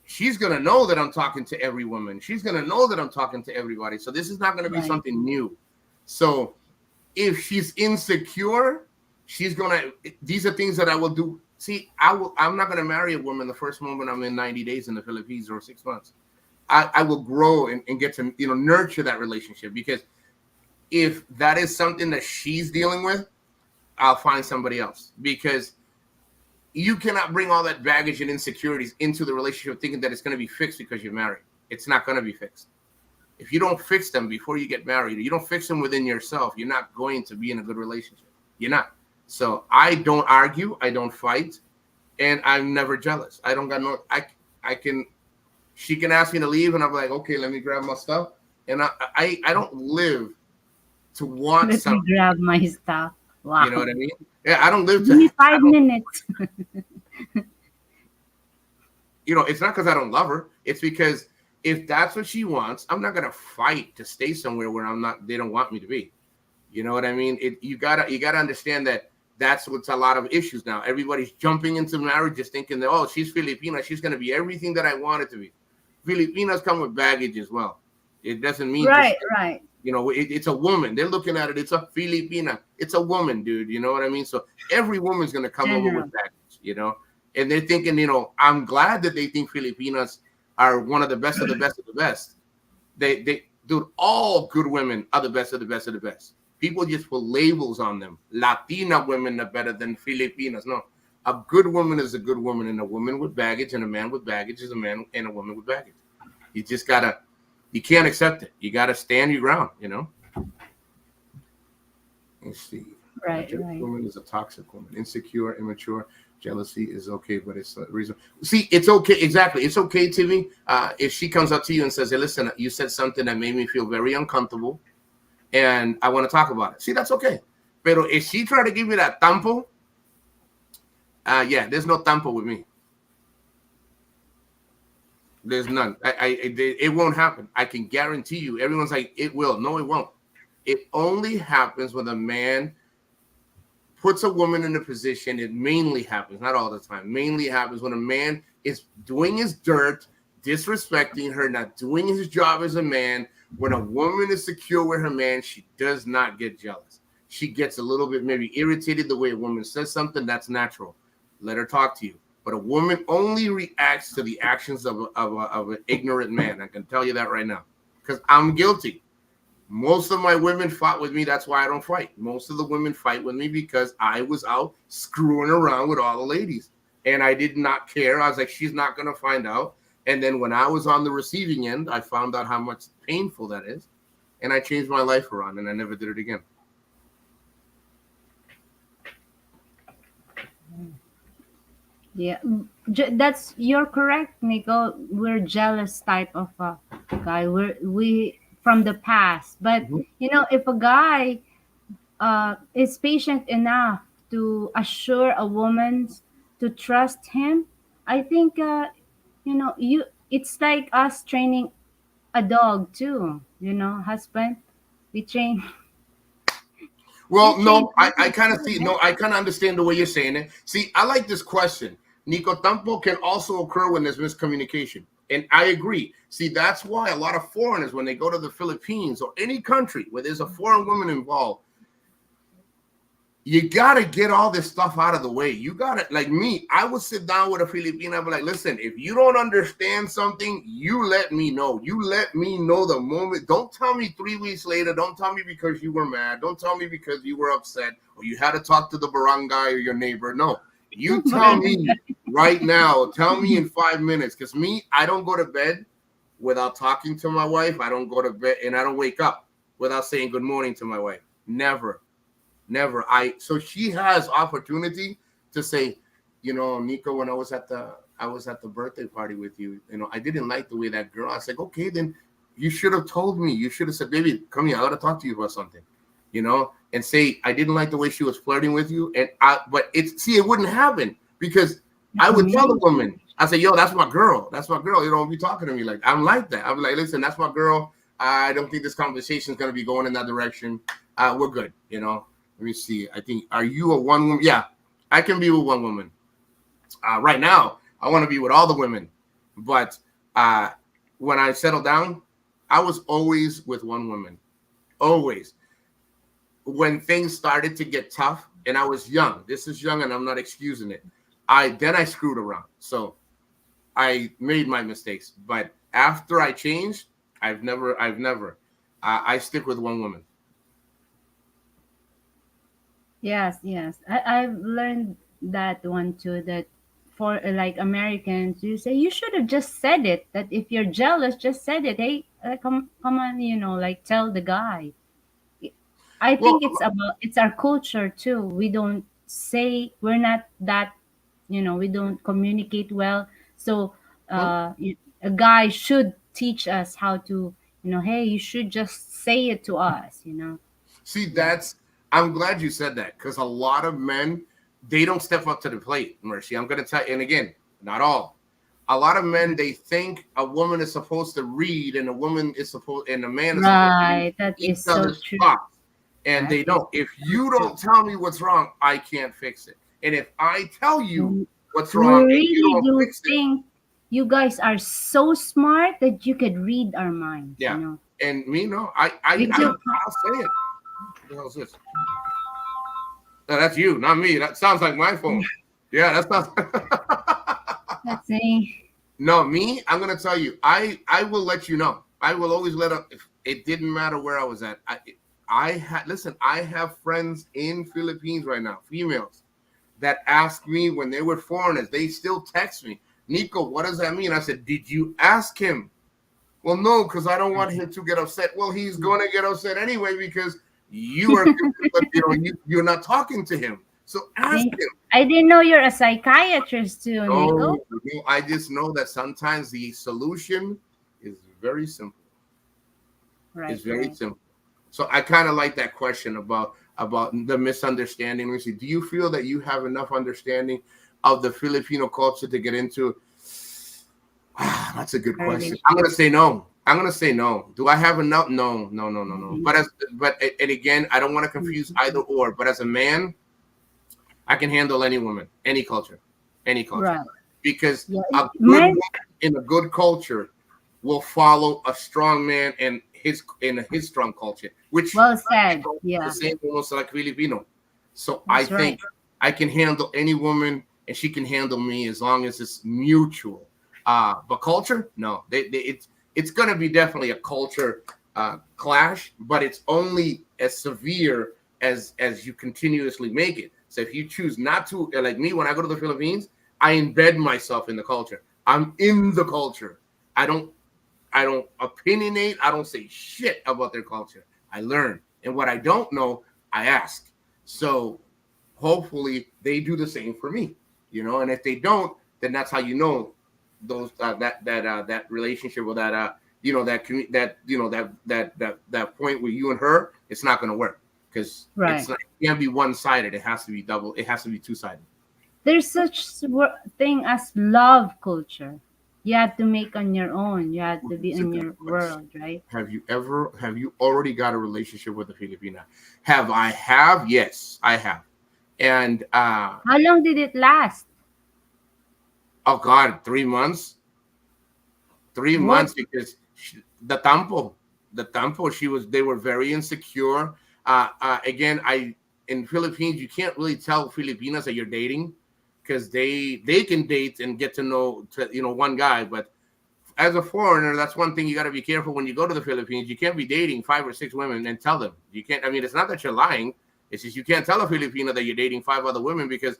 She's gonna know that I'm talking to every woman. She's gonna know that I'm talking to everybody. So this is not gonna be right, something new. So if she's insecure, she's gonna. These are things that I will do. See, I'm not gonna marry a woman the first moment I'm in 90 days in the Philippines or 6 months. I will grow and get to nurture that relationship because if that is something that she's dealing with, I'll find somebody else because you cannot bring all that baggage and insecurities into the relationship thinking that it's going to be fixed because you're married. It's not going to be fixed. If you don't fix them before you get married, or you don't fix them within yourself, you're not going to be in a good relationship. You're not. So I don't argue. I don't fight. And I'm never jealous. I don't got no, I can, she can ask me to leave and I'm like, okay, let me grab my stuff. And I don't live to want let me something. grab my stuff. You know Wow, what I mean? Yeah, I don't live give me to. I five don't. minutes. It's not because I don't love her. It's because if that's what she wants, I'm not gonna fight to stay somewhere where I'm not. They don't want me to be. You know what I mean? You gotta understand that that's what's a lot of issues now. Everybody's jumping into marriage just thinking that she's Filipina, she's gonna be everything that I want it to be. Filipinas come with baggage as well. It doesn't mean just Right, right. it's a woman. They're looking at it. It's a Filipina. It's a woman, dude. You know what I mean? So every woman's gonna come over with General. baggage. And they're thinking, I'm glad that they think Filipinas are one of the best of the best of the best. Dude, all good women are the best of the best of the best. People just put labels on them. Latina women are better than Filipinas. No, a good woman is a good woman, and a woman with baggage and a man with baggage is a man and a woman with baggage. You can't accept it. You gotta stand your ground. Let's see. A Right, jealous right. woman is a toxic woman. Insecure, immature. Jealousy is okay, but it's a reason. See, it's okay. Exactly. It's okay, Timmy. If she comes up to you and says, hey, listen, you said something that made me feel very uncomfortable and I want to talk about it. See, that's okay. Pero if she try to give me that tampo, there's no tampo with me. There's none. It won't happen. I can guarantee you. Everyone's like, it will. No, it won't. It only happens when a man puts a woman in a position. It mainly happens, not all the time. Mainly happens when a man is doing his dirt, disrespecting her, not doing his job as a man. When a woman is secure with her man, she does not get jealous. She gets a little bit maybe irritated the way a woman says something. That's natural. Let her talk to you. But a woman only reacts to the actions of an ignorant man. I can tell you that right now because I'm guilty. Most of my women fought with me. That's why I don't fight. Most of the women fight with me because I was out screwing around with all the ladies. And I did not care. I was like, she's not going to find out. And then when I was on the receiving end, I found out how much painful that is. And I changed my life around and I never did it again. Yeah, that's you're correct, Nico. We're jealous type of guy. We from the past, but Mhm. if a guy is patient enough to assure a woman to trust him, I think you it's like us training a dog too. Husband, we train we Well, train no, I kind of see. No, I kind of understand the way you're saying it. See, I like this question. Nico, tampo can also occur when there's miscommunication. And I agree. See, that's why a lot of foreigners, when they go to the Philippines or any country where there's a foreign woman involved, you got to get all this stuff out of the way. You got to, like me, I would sit down with a Filipina, I'd be like, listen, if you don't understand something, you let me know. You let me know the moment. Don't tell me 3 weeks later. Don't tell me because you were mad. Don't tell me because you were upset or you had to talk to the barangay or your neighbor. No, you tell me right now. Tell me in 5 minutes. Because me, I don't go to bed without talking to my wife. I don't go to bed and I don't wake up without saying good morning to my wife. Never. Never. So she has opportunity to say, Nico, when I was at the birthday party with you, I didn't like the way that girl. I was like, okay, then you should have told me. You should have said, baby, come here, I gotta talk to you about something, and say I didn't like the way she was flirting with you. But it wouldn't happen because I would tell the woman, I say, yo, that's my girl. That's my girl. You don't be talking to me like I'm like that. I'm like, listen, that's my girl. I don't think this conversation is gonna be going in that direction. We're good, Let me see. I think, are you a one woman? Yeah, I can be with one woman. Right now, I want to be with all the women. But when I settled down, I was always with one woman. Always. When things started to get tough, and I was young. This is young, and I'm not excusing it. I screwed around. So I made my mistakes. But after I changed, I've never. I stick with one woman. Yes, yes. I've learned that one too. That for like Americans, you say you should have just said it. That if you're jealous, just said it. Hey, come on, like tell the guy. I Well, think it's our culture too. We don't say we're not that. We don't communicate well. So a guy should teach us how to. Hey, you should just say it to us. see, Yeah. I'm glad you said that because a lot of men, they don't step up to the plate, Mercy. I'm going to tell you, and again, not all. A lot of men, they think a woman is supposed to read and a man is supposed to read Right. That each is so other's true. thoughts. And That they is don't. If so you true. don't tell me what's wrong, I can't fix it. And if I tell you Mm, what's We wrong and you really don't do fix it, think you guys are so smart that you could read our minds, yeah. And me, no, We do. I'll say it. What the hell is this? No, that's you, not me. That sounds like my phone. Yeah, that sounds. Let's see. No, me. I'm gonna tell you. I will let you know. I will always let up. If it didn't matter where I was at. Listen. I have friends in Philippines right now, females, that ask me when they were foreigners. They still text me, Nico. What does that mean? I said, did you ask him? Well, no, because I don't want him to get upset. Well, he's going to get upset anyway because you are, you're not talking to him. So ask Think- him. I didn't know you're a psychiatrist too, Nico. No, I just know that sometimes the solution is very simple. Right, It's very right. simple. So I kind of like that question about the misunderstanding. Lucy, do you feel that you have enough understanding of the Filipino culture to get into? That's a good A question. I'm gonna relationship. say no. I'm gonna say no. Do I have enough? No, no, no, no, no. And again, I don't want to confuse either or. But as a man, I can handle any woman, any culture, Right. because Yeah. a good Men. woman in a good culture will follow a strong man and his strong culture, which Well said. the Yeah, same almost like Filipino. So I that's right. think I can handle any woman and she can handle me as long as it's mutual. But culture, no, it's going to be definitely a culture clash, but it's only as severe as you continuously make it. So if you choose not to, like me, when I go to the Philippines, I embed myself in the culture. I'm in the culture. I don't I don't opinionate. I don't say shit about their culture. I learn. And what I don't know, I ask. So hopefully they do the same for me. And if they don't, then that's how you know those that relationship or that that point with you and her, it's not going to work because Right. it can't be one sided. It has to be double. It has to be two sided. There's such thing as love culture. You have to make on your own. You have to be It's a in good your question. world, right? Have you already got a relationship with a Filipina? Have? Yes, I have. And How long did it last? oh God, 3 months. three What? months because the tampo, they were very insecure. Again, in Philippines, you can't really tell Filipinas that you're dating because they can date and get to know one guy, but as a foreigner, that's one thing you got to be careful when you go to the Philippines. You can't be dating 5 or 6 women and tell them. You can't. I mean, it's not that you're lying. It's just you can't tell a Filipino that you're dating 5 other women because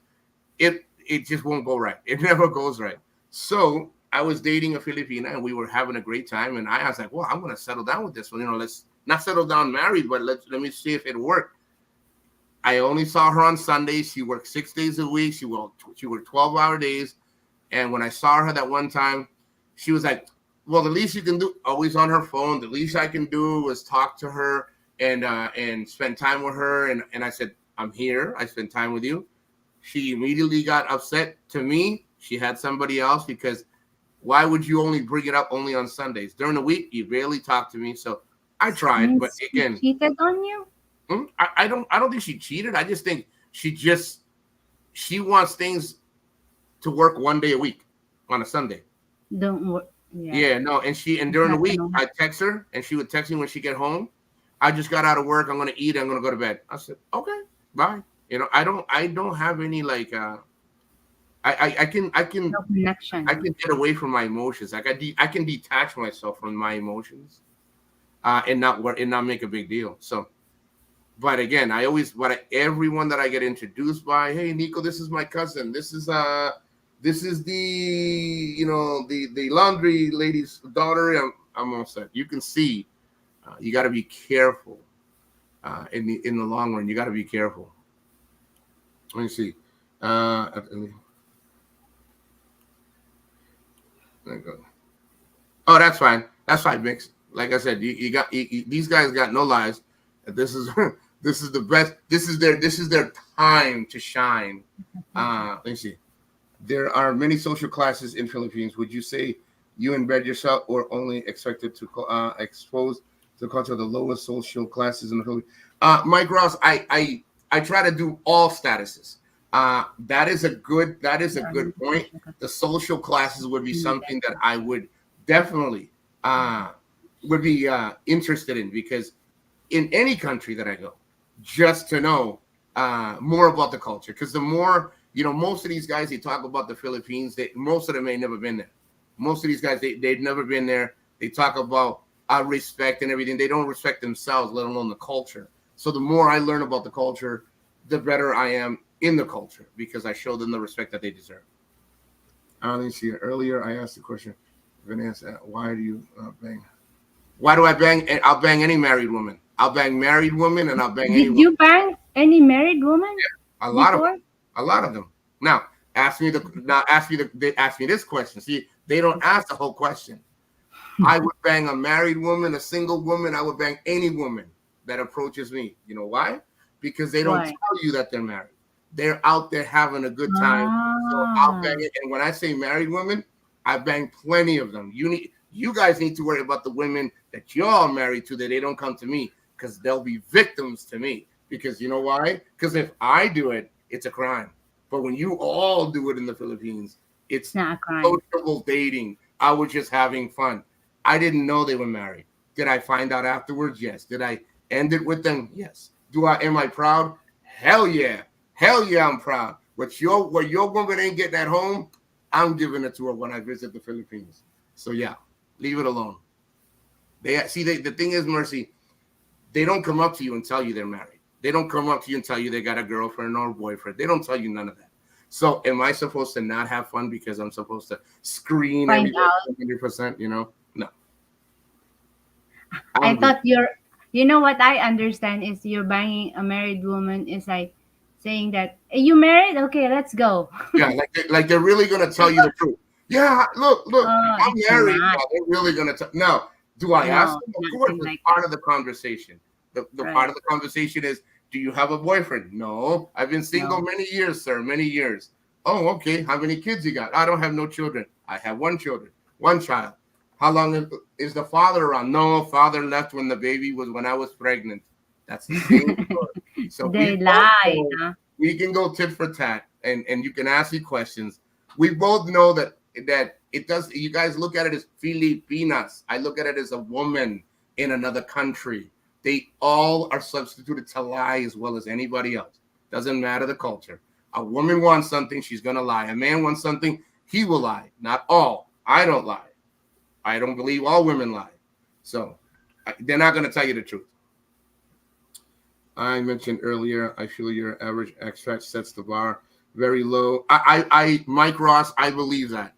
it just won't go right. It never goes right. So I was dating a Filipina and we were having a great time. And I was like, well, I'm gonna settle down with this one. Let's not settle down married, but let me see if it worked. I only saw her on Sundays. She worked 6 days a week. She worked 12-hour days. And when I saw her that one time, she was like, well, the least you can do, always on her phone, the least I can do was talk to her and spend time with her. And I said, I'm here. I spent time with you. She immediately got upset to me. She had somebody else because why would you only bring it up only on Sundays? During the week, you barely talk to me. So I tried. But Means he again, cheated on you? I don't think she cheated. I just think she wants things to work one day a week on a Sunday. Don't work. Yeah. Yeah, no, and It's during the not week gonna I text her and she would text me when she get home. I just got out of work. I'm gonna eat. I'm gonna go to bed. I said, okay, bye. I don't have any like I can I can no I connection. can get away from my emotions. Like I can detach myself from my emotions and not work and not make a big deal. So, but again, everyone that I get introduced by, hey Nico, this is my cousin. This is the laundry lady's daughter. I'm all set. You can see, you got to be careful. In the long run, you got to be careful. Let me see. There you go. Oh, that's fine. That's fine, Mix. Like I said, these guys got no lies. This is this is the best. This is their time to shine. Let me see. There are many social classes in Philippines. Would you say you embed yourself or only expected to expose to the culture of the lowest social classes in the Philippines? Mike Ross, I try to do all statuses. That is a good point. The social classes would be something that I would definitely would be interested in because in any country that I go, just to know more about the culture. Because the more, most of these guys, they talk about the Philippines, most of them ain't never been there. Most of these guys, they've never been there. They talk about respect and everything. They don't respect themselves, let alone the culture. So the more I learn about the culture, the better I am in the culture because I show them the respect that they deserve. Let me see. Earlier, I asked the question, Vanessa, why do you bang? Why do I bang? I'll bang any married woman. I'll bang married women and I'll bang any Did woman. you bang any married woman A lot of them. before? A lot of them. Now, they ask me this question. See, they don't ask the whole question. I would bang a married woman, a single woman. I would bang any woman that approaches me. You know why? Because they don't Why? tell you that they're married. They're out there having a good time. So I'll bang Ah, it. And when I say married women, I bang plenty of them. You guys need to worry about the women that y'all married to that they don't come to me because they'll be victims to me. Because you know why? Because if I do it, it's a crime. But when you all do it in the Philippines, it's it's not a crime. sociable dating. I was just having fun. I didn't know they were married. Did I find out afterwards? Yes. Did I end it with them? Yes. Am I proud? Hell yeah. Hell yeah, I'm proud. What your woman ain't getting at home, I'm giving it to her when I visit the Philippines. So yeah, leave it alone. The thing is, Mercy, they don't come up to you and tell you they're married. They don't come up to you and tell you they got a girlfriend or a boyfriend. They don't tell you none of that. So am I supposed to not have fun because I'm supposed to screen Find everybody out. 100%? No, I I'm good. thought you know what I understand is you're banging a married woman is like saying that, "Are you married? Okay, let's go." Yeah, like they're really gonna tell you the truth. Yeah, look, Oh, I'm it's married. not. No, they're really gonna tell. No, do I ask No, them? Of course, nothing it's like part that. of the conversation. The part Right. of the conversation is, do you have a boyfriend? No, I've been single No. many years, sir, many years. Oh, okay. How many kids you got? I don't have no children. I have one child. How long is the father around? No, father left when I was pregnant. That's the same story. So They we both lied, know huh? we can go tit for tat, and you can ask me questions. We both know that it does. You guys look at it as Filipinas. I look at it as a woman in another country. They all are substituted to lie as well as anybody else. Doesn't matter the culture. A woman wants something, she's gonna lie. A man wants something, he will lie. Not all. I don't lie. I don't believe all women lie. So they're not gonna tell you the truth. I mentioned earlier, I feel your average extract sets the bar very low. Mike Ross, I believe that.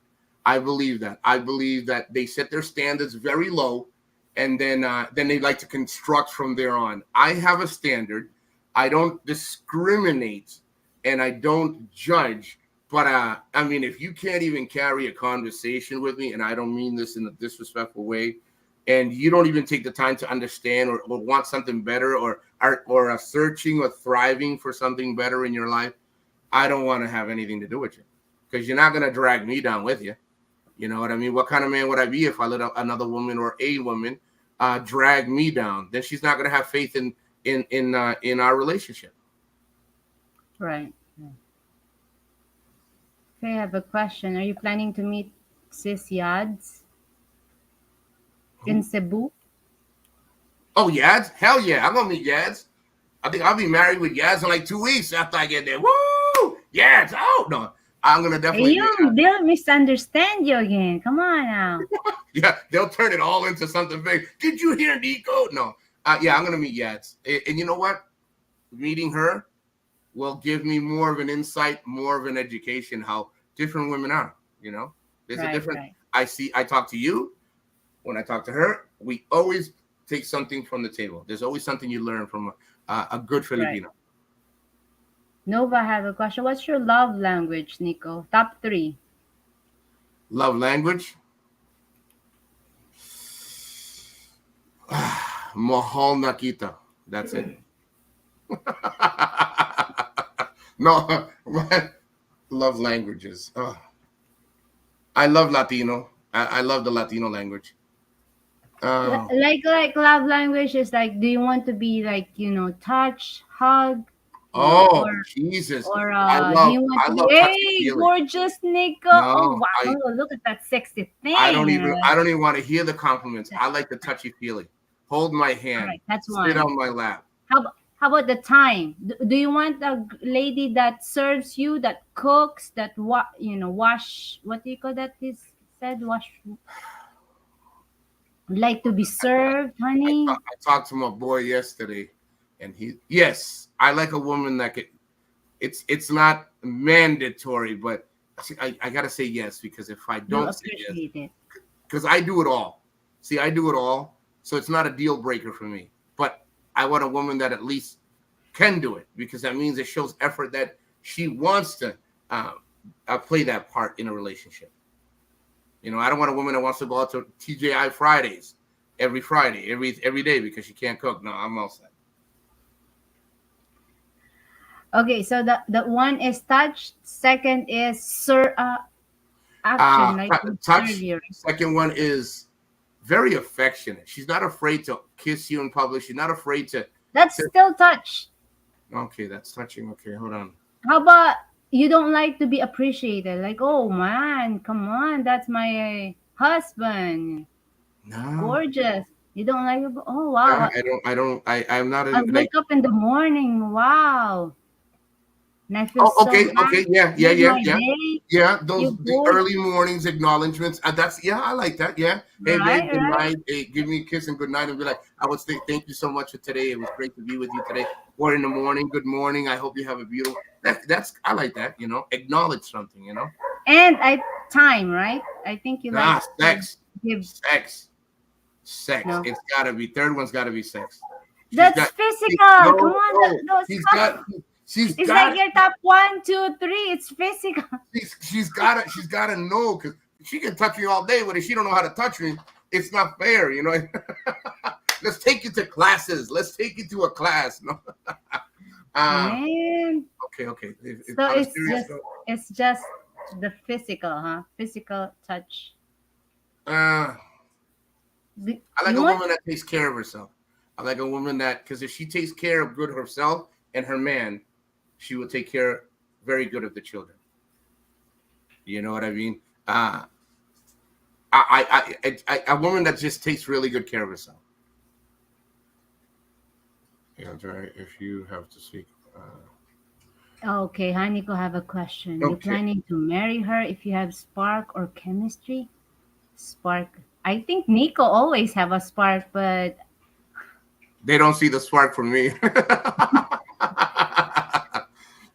I believe that. I believe that they set their standards very low, and then they like to construct from there on. I have a standard. I don't discriminate, and I don't judge. But I mean, if you can't even carry a conversation with me, and I don't mean this in a disrespectful way, and you don't even take the time to understand or want something better or are searching or thriving for something better in your life, I don't want to have anything to do with you, because you're not going to drag me down with you. You know what I mean? What kind of man would I be if I let another woman or a woman drag me down? Then she's not going to have faith in our relationship. Right. Okay, I have a question. Are you planning to meet Sis Yads in Cebu? Oh, Yads? Hell yeah. I'm going to meet Yads. I think I'll be married with Yads in like 2 weeks after I get there. Woo! Yads. Oh, no. I'm going to definitely They'll misunderstand you again. Come on now. Yeah, they'll turn it all into something big. Did you hear Nikko? No. Yeah, I'm going to meet Yads. And you know what? Meeting her will give me more of an insight, more of an education how different women are. You know, there's a different. Right. I talk to you. When I talk to her, we always take something from the table. There's always something you learn from a good Filipino. Right. Nova, I have a question. What's your love language, Nikko? Top 3. Love language? Mahal nakita. That's it. No, love languages. Oh. I love Latino. I love the Latino language. Like love language is like, do you want to be like, touch, hug? Oh, Jesus. Or do you want to be, hey, gorgeous Nikko. No, oh wow, look at that sexy thing. I don't even want to hear the compliments. I like the touchy feely. Hold my hand. Right, that's sit on my lap. How about the time? Do you want a lady that serves you, that cooks, that wash? What do you call that? This said wash. Like to be served, honey. I talked to my boy yesterday, and yes, I like a woman that could. It's not mandatory, but I gotta say yes, because if I don't say yes, because I do it all. See, I do it all, so it's not a deal breaker for me. But I want a woman that at least can do it, because that means it shows effort that she wants to play that part in a relationship. You know, I don't want a woman that wants to go out to TGI Fridays every Friday, every day because she can't cook. No, I'm all set. Okay, so the one is touch. Second is action, like touch. Second one is very affectionate. She's not afraid to kiss you in public. She's not afraid to. That's still touch. Okay, that's touching. Okay, hold on. How about you don't like to be appreciated? Like, oh man, come on, that's my husband. No. Gorgeous. You don't like it? Oh wow. I'm not. I wake up in the morning. Wow. And I feel okay, yeah. Those the early mornings acknowledgments. I like that. Yeah. Hey, babe, good night. Hey, give me a kiss and good night, and be like, I would say thank you so much for today. It was great to be with you today. Or in the morning, good morning. I hope you have a beautiful. I like that. You know, acknowledge something. You know. And time, right? I think you like sex. Sex. No. It's gotta be. Third one's gotta be sex. That's physical. Come on. She's It's got like your top 1, 2, 3. It's physical. she's gotta know, because she can touch me all day, but if she don't know how to touch me, it's not fair, you know. Let's take you to classes. Let's take you to a class. No. Man. Okay. So On a serious note, it's just the physical, huh? Physical touch. I like You a want? woman that takes care of herself. I like a woman that, because if she takes care of good herself and her man, she will take care very good of the children. You know what I mean? A woman that just takes really good care of herself. Yeah, Jerry, if you have to speak. Okay, Haniko have a question. You Okay. planning to marry her if you have spark or chemistry? Spark. I think Nico always have a spark, but They don't see the spark from me.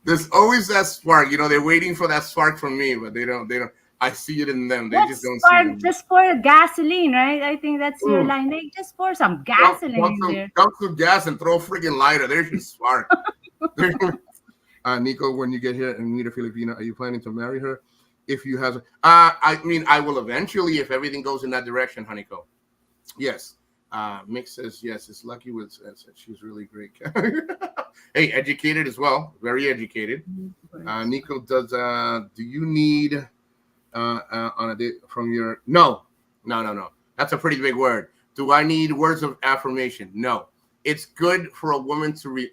There's always that spark. You know, they're waiting for that spark from me, but they don't. I see it in them. They what just don't see it spark? in me. Just pour gasoline, right? I think that's your Mm. line. Like, just pour some Dump, gasoline in there. dump some gas and throw a freaking lighter. There's your spark. Nico, when you get here and meet a Filipina, are you planning to marry her? If you have, I mean, I will eventually, if everything goes in that direction, Honeyco. Yes. Mick says yes. It's lucky with said she's really great. Hey, educated as well, very educated. Nico does. Do you need on a date from your? No. That's a pretty big word. Do I need words of affirmation? No. It's good for a woman to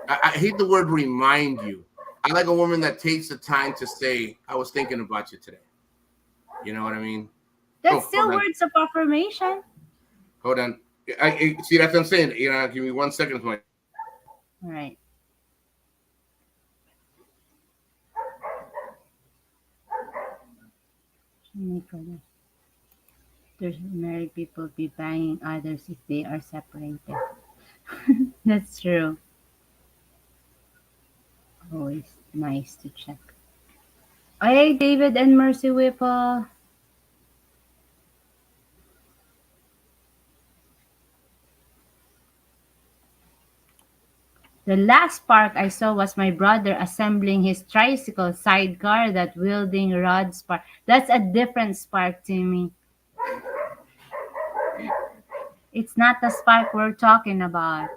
I hate the word remind you. I like a woman that takes the time to say, I was thinking about you today. You know what I mean? That's still words of affirmation. Hold on. I see, that's what I'm saying. You know, give me 1 second. All right. There's married people be banging others if they are separated. That's true. Always nice to check. Hey, David and Mercy Whipple. The last spark I saw was my brother assembling his tricycle sidecar, that wielding rod spark. That's a different spark to me. It's not the spark we're talking about.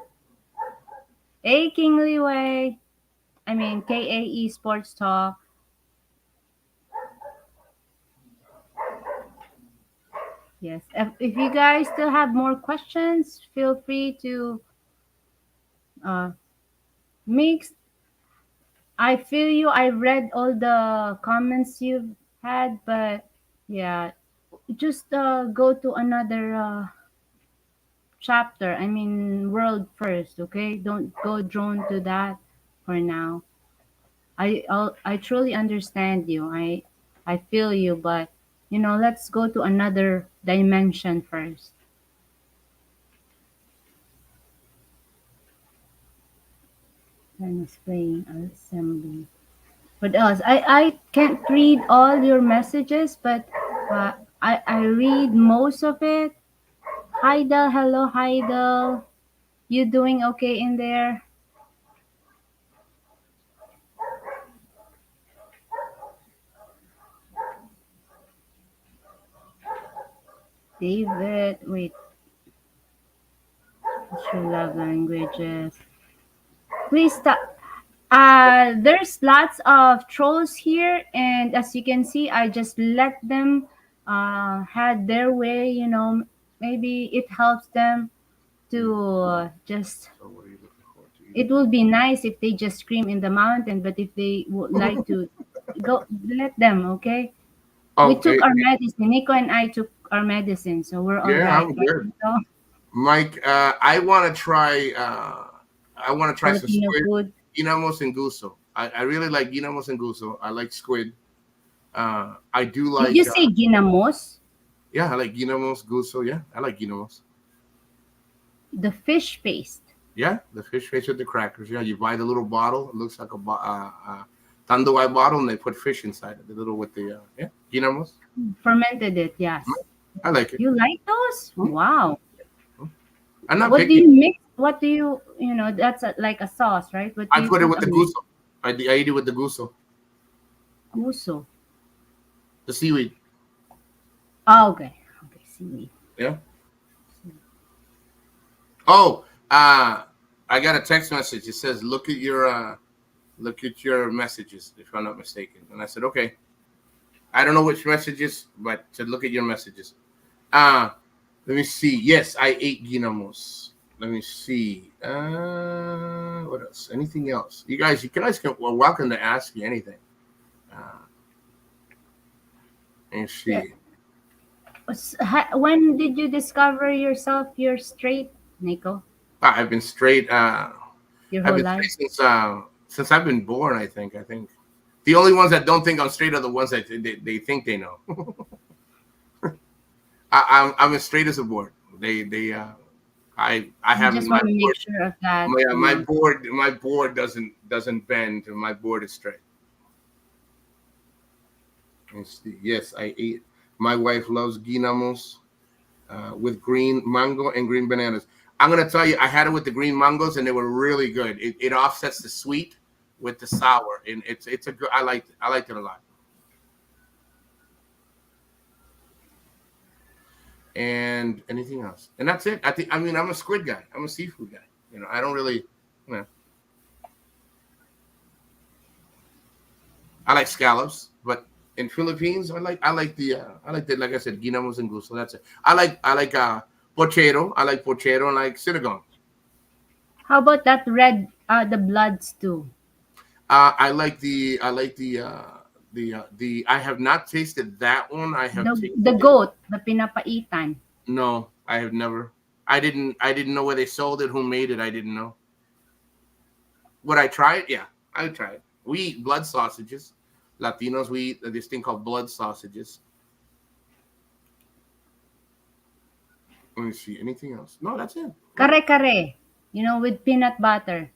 Hey, King Liwei. I mean, KAE Sports Talk. Yes. If you guys still have more questions, feel free to mix. I feel you. I read all the comments you've had, but yeah, just go to another chapter. I mean, world first, okay? Don't go drawn to that for now. I truly understand you. I feel you, but let's go to another dimension first. I'm playing assembly. What else? I can't read all your messages, but I read most of it. Heidel, hello Heidel. You doing okay in there? David, wait. What's your love languages? Please stop. There's lots of trolls here, and as you can see, I just let them had their way. Maybe it helps them to just. It would be nice if they just scream in the mountain, but if they would like to go, let them. Okay. We took our medicine. Nico and I took our medicine, so we're all right. I'm good. Mike, I want to try. I want to try some squid. Food. Ginamos and guso. I really like ginamos and guso. I like squid. I do like. Did you say ginamos? Yeah, I like ginamos, guso. Yeah, I like ginamos. The fish paste. Yeah, the fish paste with the crackers. Yeah, you buy the little bottle. It looks like a tanduay bottle, and they put fish inside it. The little with the ginamos. Fermented it, yes. I like it. You like those? Wow. I'm not What picky. do you mix? what do you know? That's like a sauce, right? What do I you put it put with the on it? guso. I eat it with the guso, Guso. the seaweed. Oh, okay. Okay, seaweed. Yeah. Oh, I got a text message. It says, look at your messages, if I'm not mistaken." And I said, "Okay." I don't know which messages, but to look at your messages. Uh Let me see. Yes, I ate ginamos. Let me see. What else? Anything else? You guys can. Well, welcome to ask me anything. Uh, let me Yeah. see. When did you discover yourself you're straight, Nico? I've been straight. Your I've whole been life? straight since I've been born. I think. The only ones that don't think I'm straight are the ones that they think they know. I'm as straight as a board. I I have just my want to make board. sure of that, My board doesn't bend. My board is straight. Let's see. Yes, I ate. My wife loves ginamos with green mango and green bananas. I'm gonna tell you, I had it with the green mangoes, and they were really good. It offsets the sweet with the sour, and it's a good. I liked it. I liked it a lot. And anything else? And that's it. I mean, I'm a squid guy. I'm a seafood guy. I don't really. You know, I like scallops, but in Philippines, I like the like I said, ginamos and gusto. That's it. I like pochero. I like pochero and like sinigang. how about that red, the bloods too? I like the I have not tasted that one. I have The tasted. goat, the pinapaitan. No, I have never. I didn't know where they sold it. Who made it? I didn't know. Would I try it? Yeah, I would try it. We eat blood sausages. Latinos, we eat this thing called blood sausages. Let me see. Anything else? No, that's it. No. Kare-kare, with peanut butter.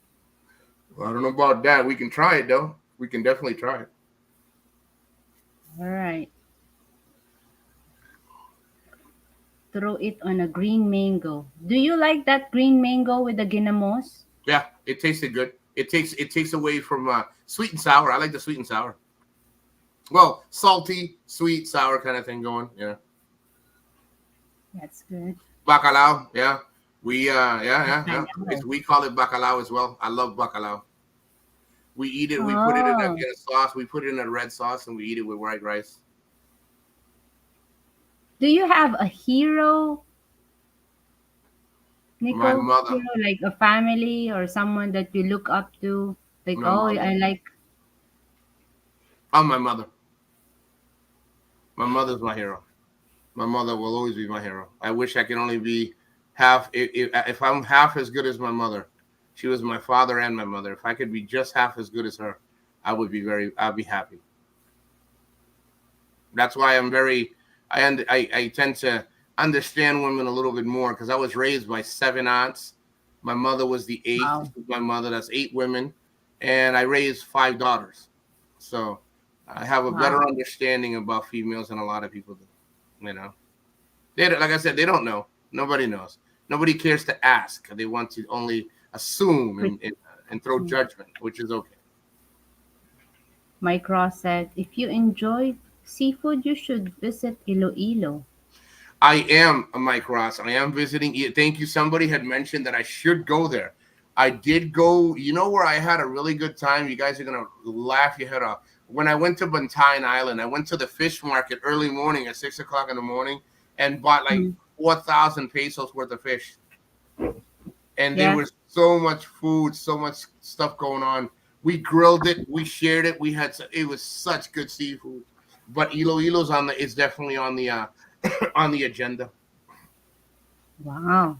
Well, I don't know about that. We can try it though. We can definitely try it. All right. Throw it on a green mango. Do you like that green mango with the ginamos? Yeah, it tasted good. It takes away from sweet and sour. I like the sweet and sour. Well, salty, sweet, sour kind of thing going. Yeah. That's good. Bacalao. Yeah. Yeah. Bacalao. We call it bacalao as well. I love bacalao. We eat it. We put it in Oh. a sauce. We put it in a red sauce, and we eat it with white rice. Do you have a hero, My Nico? mother. Like a family or someone that you look up to? Like, My oh, mother. I like. Oh, my mother. My mother's my hero. My mother will always be my hero. I wish I could only be half. If I'm half as good as my mother, she was my father and my mother. If I could be just half as good as her, I'd be happy. That's why I'm very. I tend to understand women a little bit more because I was raised by seven aunts. My mother was the eighth. Wow. My mother, that's eight women, and I raised five daughters. So I have a better Wow. understanding about females than a lot of people do. You know. Like I said, they don't know. Nobody knows. Nobody cares to ask. They want to only assume and throw judgment, which is okay. Mike Ross said, if you enjoy seafood, you should visit Iloilo. I am Mike Ross. I am visiting. Thank you. Somebody had mentioned that I should go there. I did go. You know where I had a really good time? You guys are gonna laugh your head off. When I went to Bantayan Island, I went to the fish market early morning at 6 o'clock in the morning and bought like Mm. 4,000 pesos worth of fish. And there Yeah. was so much food, so much stuff going on. We grilled it, we shared it. It was such good seafood. But Iloilo's is definitely on the on the agenda. Wow.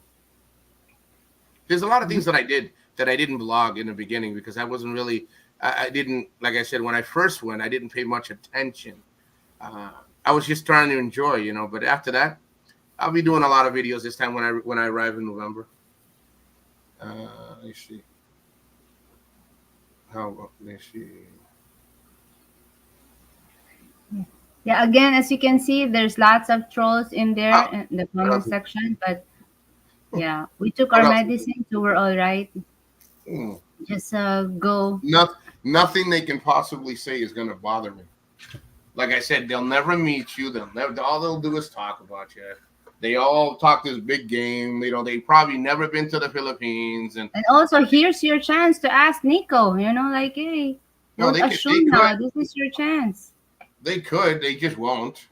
There's a lot of things that I did that I didn't blog in the beginning because I wasn't really. I didn't, like I said, when I first went, I didn't pay much attention. Uh, I was just trying to enjoy, But after that, I'll be doing a lot of videos this time when I arrive in November. Let's see. Let's see. Yeah, again, as you can see, there's lots of trolls in there Oh, in the comment section, but Yeah, we took What our else? medicine, so we're all right. Hmm. Just go. Nothing they can possibly say is going to bother me. Like I said, they'll never meet you. They'll never. All they'll do is talk about you. They all talk this big game. They probably never been to the Philippines, and And also, here's your chance to ask Nico. Like, hey, no, don't they could. They assume could. now. This is your chance. They could. They just won't.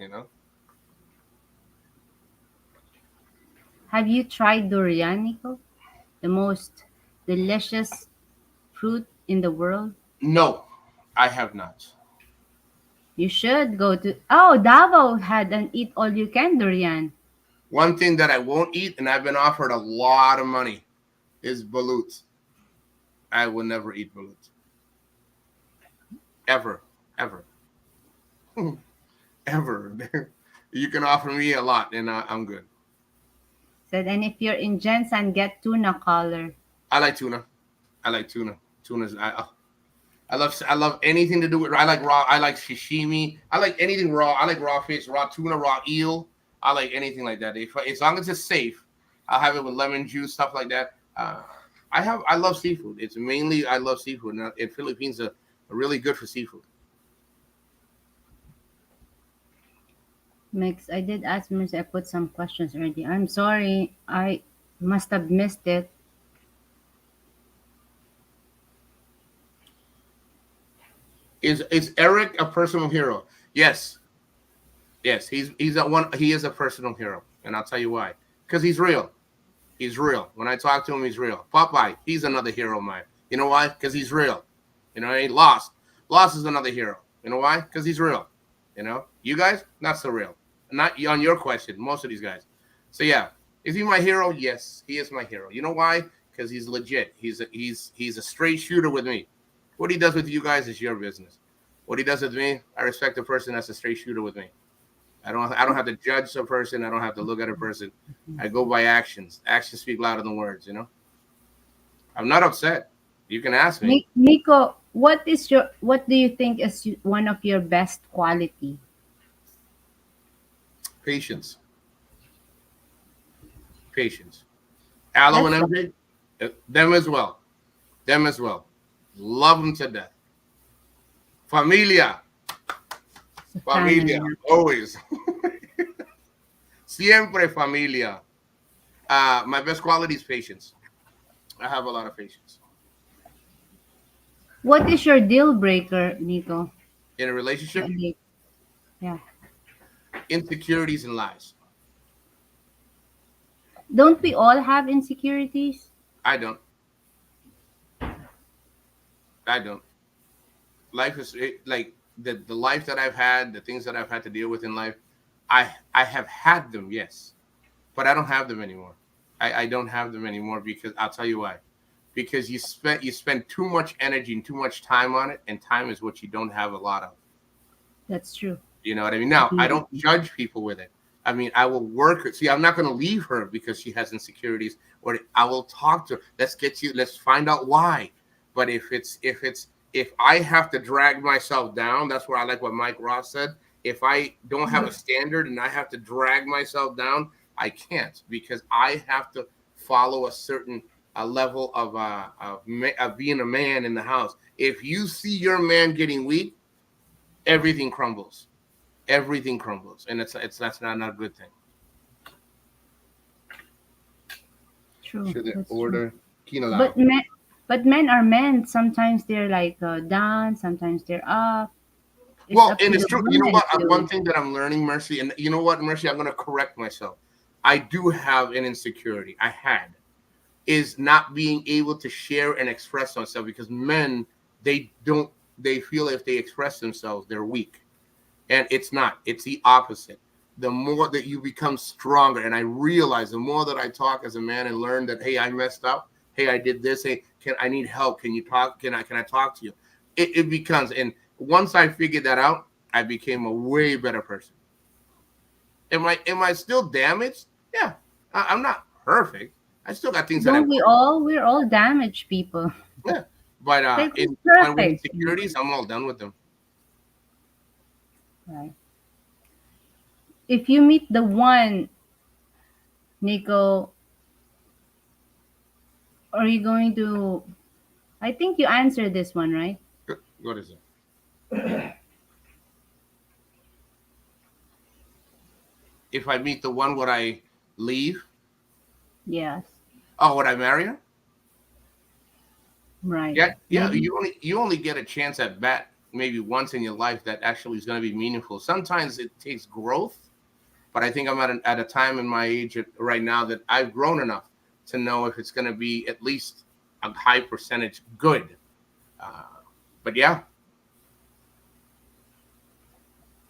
Have you tried durian, Nico? The most delicious fruit in the world. No, I have not. You should go to. Oh, Davao had an eat all you can durian. One thing that I won't eat, and I've been offered a lot of money, is balut. I will never eat balut. Ever. Ever. Ever. You can offer me a lot, and I'm good. Said, and if you're in Jensen, get tuna collar. I like tuna. I like tuna. Tuna's. I love anything to do with. I like raw. I like sashimi. I like anything raw. I like raw fish, raw tuna, raw eel. I like anything like that. If as long as it's safe, I'll have it with lemon juice, stuff like that. I love seafood. It's mainly I love seafood. And in Philippines, are really good for seafood. Mix. I did ask Mercy. I put some questions already. I'm sorry. I must have missed it. Is Eric a personal hero? Yes, yes. He's a one. He is a personal hero, and I'll tell you why. Because he's real. He's real. When I talk to him, he's real. Popeye, he's another hero of mine. You know why? Because he's real. He lost. Lost is another hero. You know why? Because he's real. You guys, not so real. Not on your question. Most of these guys. So yeah, is he my hero? Yes, he is my hero. You know why? Because he's legit. He's a straight shooter with me. What he does with you guys is your business. What he does with me, I respect the person that's a straight shooter with me. I don't have to judge a person. I don't have to look at a person. I go by actions. Actions speak louder than words. I'm not upset. You can ask me. Nico, what do you think is one of your best quality? Patience. Patience. Aloe That's and MJ, them as well. Them as well. Love them to death. Familia. Familia. family. Always. Siempre familia. My best quality is patience. I have a lot of patience. What is your deal breaker, Nico? In a relationship, Yeah. insecurities and lies. Don't we all have insecurities? I don't. I don't. Life is like the life that I've had, the things that I've had to deal with in life. I have had them, yes, but I don't have them anymore. I don't have them anymore because I'll tell you why. Because you spend too much energy and too much time on it, and time is what you don't have a lot of. That's true. You know what I mean? Now, I don't judge people with it. I mean, I will work. See, I'm not going to leave her because she has insecurities, or I will talk to her. Let's find out why. But if I have to drag myself down, that's where I like what Mike Ross said. If I don't have a standard and I have to drag myself down, I can't because I have to follow a certain level of being a man in the house. If you see your man getting weak, everything crumbles. Everything crumbles, and that's not a good thing. True. Should they That's true. order quinoa? But men are men. Sometimes they're like down. Sometimes they're up. It's Well, up and to it's the true. You know woman what? One to. thing that I'm learning, Mercy, and you know what, Mercy, I'm going to correct myself. I do have an insecurity. I had is not being able to share and express myself because men they don't they feel if they express themselves they're weak, and it's not. It's the opposite. The more that you become stronger, and I realize the more that I talk as a man and learn that hey, I messed up. Hey, I did this. Hey, I need help? Can you talk? Can I talk to you? It becomes and once I figured that out, I became a way better person. Am I still damaged? Yeah, I'm not perfect. I still got things that I Don't we work. all? We're all damaged people. Yeah, but Like who's with perfect? insecurities, I'm all done with them. Right. If you meet the one, Nico, are you going to? I think you answered this one, right? What is it? If I meet the one, would I leave? Yes. Oh, would I marry her? Right. Yeah, yeah. Maybe. You only get a chance at bat maybe once in your life that actually is going to be meaningful. Sometimes it takes growth, but I think I'm at a time in my age right now that I've grown enough to know if it's going to be at least a high percentage good. Uh, but yeah,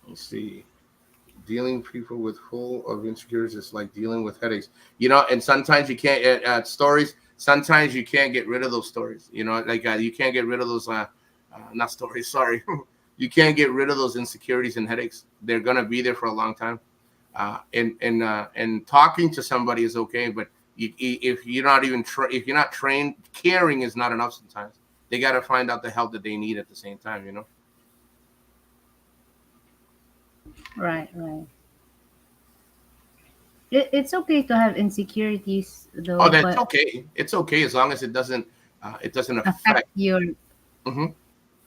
let's see. Dealing people with full of insecurities is like dealing with headaches, and sometimes you can't stories. Sometimes you can't get rid of those stories, like you can't get rid of those not stories, sorry. You can't get rid of those insecurities and headaches. They're going to be there for a long time. And talking to somebody is okay, but if you're not if you're not trained, caring is not enough. Sometimes they got to find out the help that they need at the same time. Right. Right. It's okay to have insecurities, Oh, though, that's but okay. It's okay as long as it doesn't affect affect. your Hmm.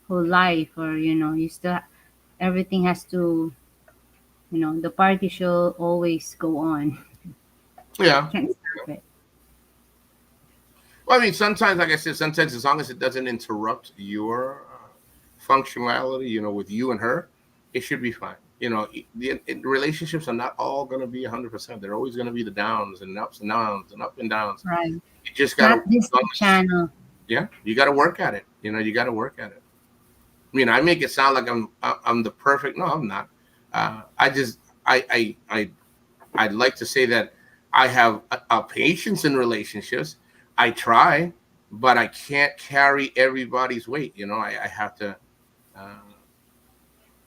whole life, or you still everything has to, the party should always go on. Yeah. Can't stop it. Well, I mean, sometimes, like I said, sometimes as long as it doesn't interrupt your functionality, with you and her, it should be fine. Relationships are not all going to be 100%. They're always going to be the downs and ups and downs and up and downs. Right. You just It's got to, not Disney Channel. yeah, you got to work at it. You got to work at it. I mean, I make it sound like I'm the perfect. No, I'm not. I just I'd like to say that I have a patience in relationships. I try, but I can't carry everybody's weight. I have to. Let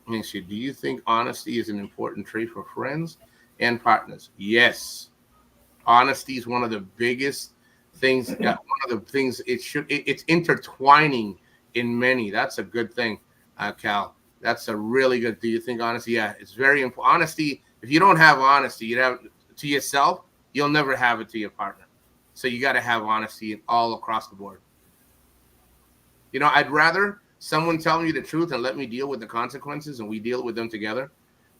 me see. Do you think honesty is an important trait for friends and partners? Yes, honesty is one of the biggest things. One of the things it's intertwining in many. That's a good thing, Cal. That's a really good. Do you think honesty? Yeah, it's very important. Honesty. If you don't have honesty, you have to yourself. You'll never have it to your partner. So you got to have honesty all across the board. I'd rather someone tell me the truth and let me deal with the consequences, and we deal with them together,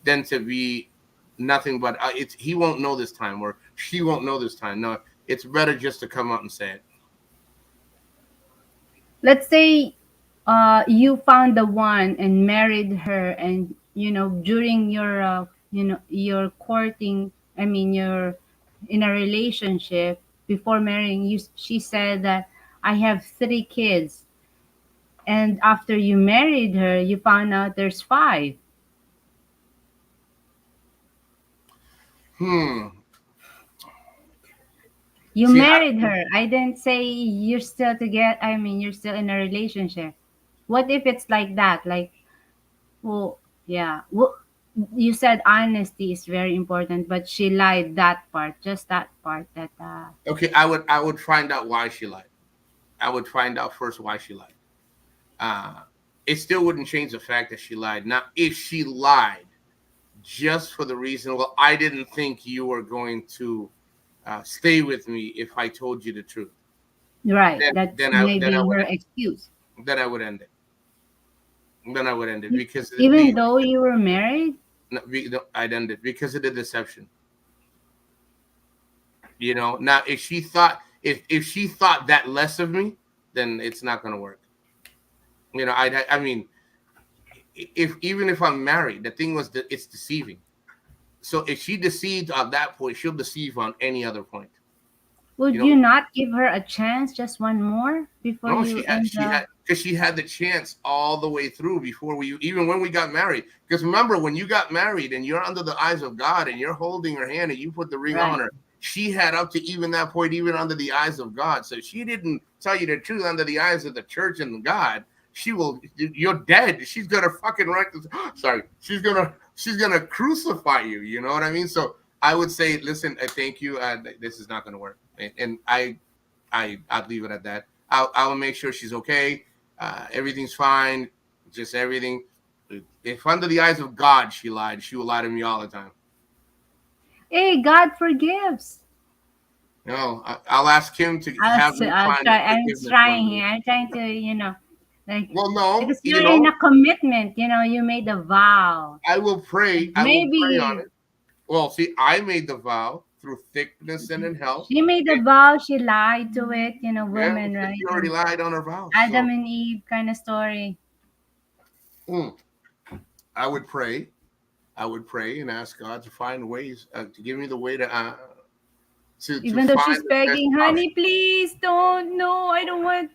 than to be nothing but it's he won't know this time or she won't know this time. No, it's better just to come out and say it. Let's say you found the one and married her, and during your your courting, I mean, you're in a relationship before marrying you. She said that I have 3 kids, and after you married her you found out there's 5. Hmm. You See, married her. I didn't say you're still together. I mean, you're still in a relationship. What if it's like that? Like, well, yeah. Well, you said honesty is very important, but she lied that part, just that part. That okay, I would find out why she lied. I would find out first why she lied. Uh, it still wouldn't change the fact that she lied. Now, if she lied just for the reason, well, I didn't think you were going to stay with me if I told you the truth. right. Then, That's then I then I maybe would her excuse. then I would end it. Then I would end it because Even though you were married. I'd end it because of the deception. Now if she thought that less of me, then it's not going to work. I mean, if even if I'm married, the thing was that it's deceiving. So if she deceived at that point, she'll deceive on any other point. You Would know, you not give her a chance, just one more, before no, you end the? because she had the chance all the way through before even when we got married. Because remember, when you got married and you're under the eyes of God and you're holding her hand and you put the ring Right. on her, she had up to even that point, even under the eyes of God. So she didn't tell you the truth under the eyes of the church and God. You're dead. She's gonna fucking sorry. She's gonna crucify you. You know what I mean? So I would say, listen, thank you. This is not gonna work, and I'd leave it at that. I'll make sure she's okay. Everything's fine. Just everything. If under the eyes of God she lied, she will lie to me all the time. Hey, God forgives. No, I'll ask him to have me I'll find try. I'm forgiveness for trying me. here. I'm trying to, like, Well, no, because you're in a commitment. You made a vow. I will pray. I will pray on Maybe it. Well, see, I made the vow through thickness and in health. she made a vow. She lied to it. Yeah, Women, right? she already lied on her vows. Adam So and Eve kind of story. I would pray. I would pray and ask God to find ways to give me the way to Even though find she's the best begging, option. honey, please don't. No, I don't want.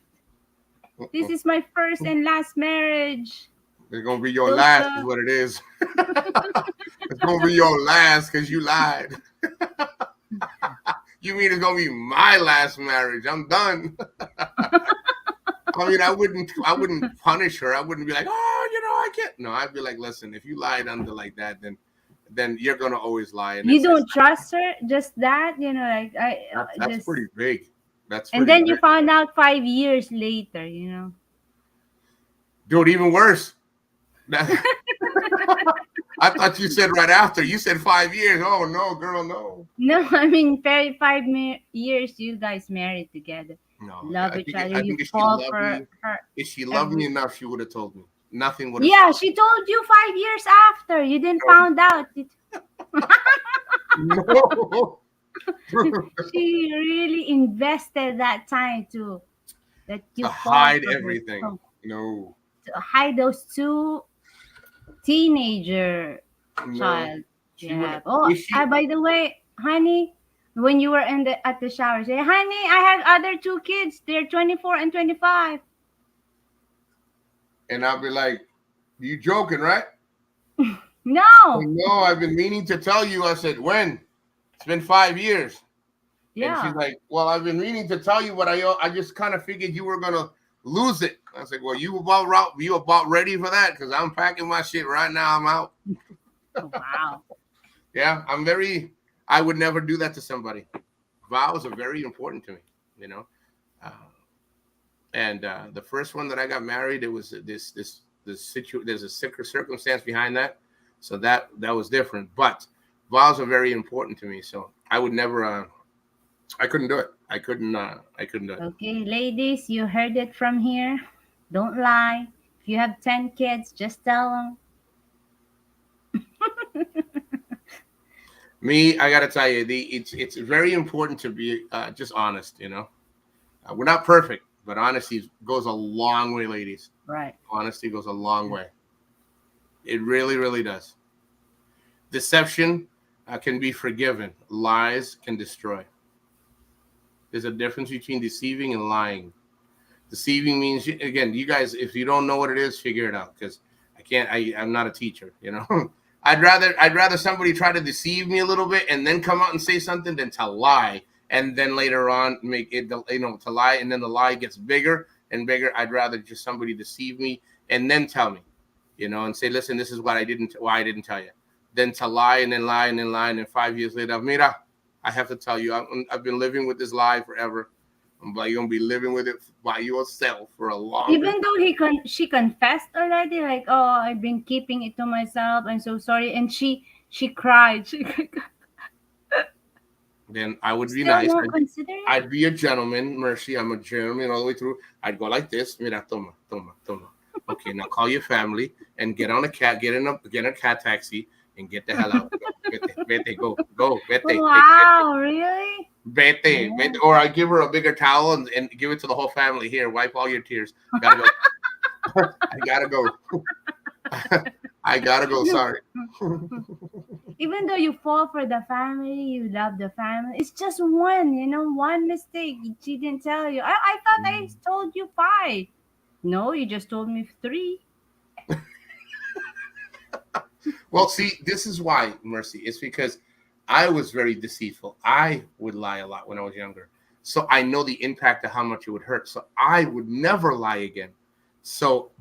This is my first and last marriage. It's gonna be your Those, last, is what it is. It's gonna be your last because you lied. You mean it's gonna be my last marriage? I'm done. I mean, I wouldn't punish her. I wouldn't be like, oh, I can't. No, I'd be like, listen, if you lied under like that, then you're gonna always lie. And you don't trust her, just that, like that's just. pretty big. And then you found out 5 years later, Dude, even worse. I thought you said right after. You said 5 years. Oh no, girl, no. No, I mean 5 years you guys married together. No, love each other. I You think if fall she for loved me, her. if she loved me enough, she would have told me. Nothing would have. Yeah, she told you 5 years after. You didn't found out. No. She really invested that time to hide everything. No. To hide those two teenager child. Yeah. By the way, honey, when you were at the shower, say, honey, I have other two kids. They're 24 and 25. And I'll be like, you joking, right? No. No, I've been meaning to tell you. I said, when? It's been 5 years. Yeah. And she's like, well, I've been meaning to tell you, but I just kind of figured you were going to lose it. I was like, well, you about ready for that? Because I'm packing my shit right now. I'm out. Oh, wow. Yeah, I would never do that to somebody. Vows are very important to me, And the first one that I got married, it was there's a circumstance behind that. So that was different. But vows are very important to me. So I would never, I couldn't do it. I couldn't do it. Okay, ladies, you heard it from here. Don't lie. If you have 10 kids, just tell them. Me, I gotta tell you, it's very important to be just honest. We're not perfect, but honesty goes a long way, ladies. Right. Honesty goes a long way. It really, really does. Deception can be forgiven. Lies can destroy. There's a difference between deceiving and lying. Deceiving means, again, you guys, if you don't know what it is, figure it out. Because I'm not a teacher. I'd rather somebody try to deceive me a little bit and then come out and say something than to lie. And then later on make it, to lie. And then the lie gets bigger and bigger. I'd rather just somebody deceive me and then tell me, and say, listen, this is why I didn't tell you. Then to lie and then lie and then lie. And then 5 years later, mira, I have to tell you, I've been living with this lie forever. But you're going to be living with it by yourself for a long time. Even though she confessed already, like, oh, I've been keeping it to myself. I'm so sorry. And she cried. Then I would be nice. I'd be a gentleman, Mercy. I'm a gentleman all the way through. I'd go like this. Mira, toma. Okay, now call your family and get in a cat taxi and get the hell out. Vete, go, vete. Wow, really? Vete. Or I give her a bigger towel and give it to the whole family. Here, wipe all your tears. Gotta go. I gotta go. Sorry. Even though you fall for the family, you love the family. It's just one mistake. She didn't tell you. I thought I told you 5. No, you just told me 3. Well, see, this is why, Mercy. It's because I was very deceitful. I would lie a lot when I was younger. So I know the impact of how much it would hurt. So I would never lie again. So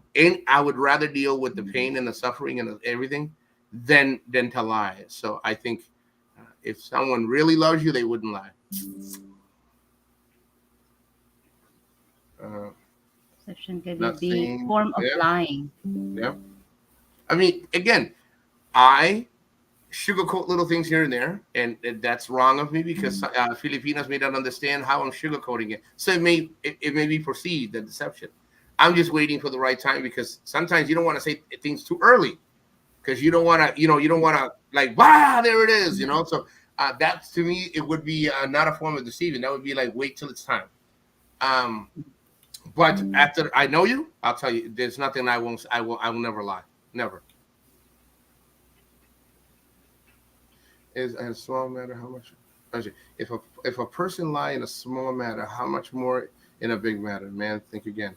I would rather deal with the pain and the suffering and everything than to lie. So I think if someone really loves you, they wouldn't lie. Deception can be a form of lying. Yeah. I mean, again, I sugarcoat little things here and there, and that's wrong of me because Filipinos may not understand how I'm sugarcoating it. So it may be perceived as deception. I'm just waiting for the right time because sometimes you don't want to say things too early because you don't want to, you don't want to like, wow, there it is, So that to me, it would be not a form of deceiving. That would be like, wait till it's time. Um, but after I know you, I'll tell you, there's nothing I will never lie, never. Is in a small matter how much? If a person lie in a small matter, how much more in a big matter? Man, think again.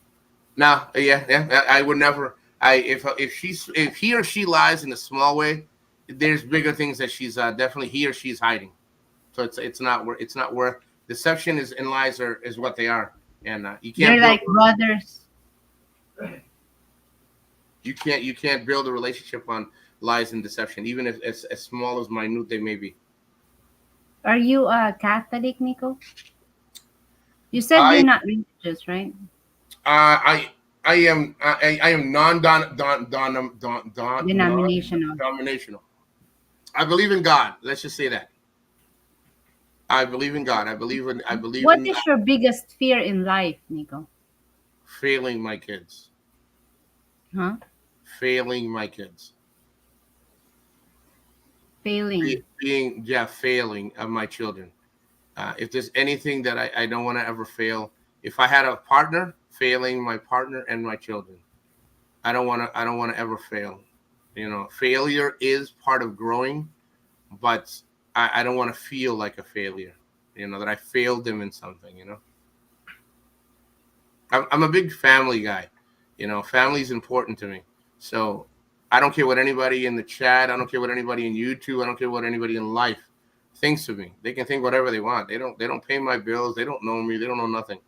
Now, yeah, I would never. If he or she lies in a small way, there's bigger things that she's definitely he or she's hiding. So it's not worth deception is and lies is what they are, and you They're can't build like brothers. you can't build a relationship on lies and deception, even if it's as small as minute they may be. Are you a Catholic, Nico? You said you're I not religious, right? I am Denominational. non-denominational. I believe in God. Let's just say that. I believe in God. I believe in What is your biggest fear in life, Nico? failing my kids. Huh? Failing my kids. Failing. Failing of my children. If there's anything that I don't want to ever fail, if I had a partner, failing my partner and my children. I don't want to ever fail. Failure is part of growing, but I don't want to feel like a failure. That I failed them in something. I'm a big family guy. Family is important to me. So I don't care what anybody in the chat. I don't care what anybody in YouTube. I don't care what anybody in life thinks of me. They can think whatever they want. They don't pay my bills. They don't know me. They don't know nothing.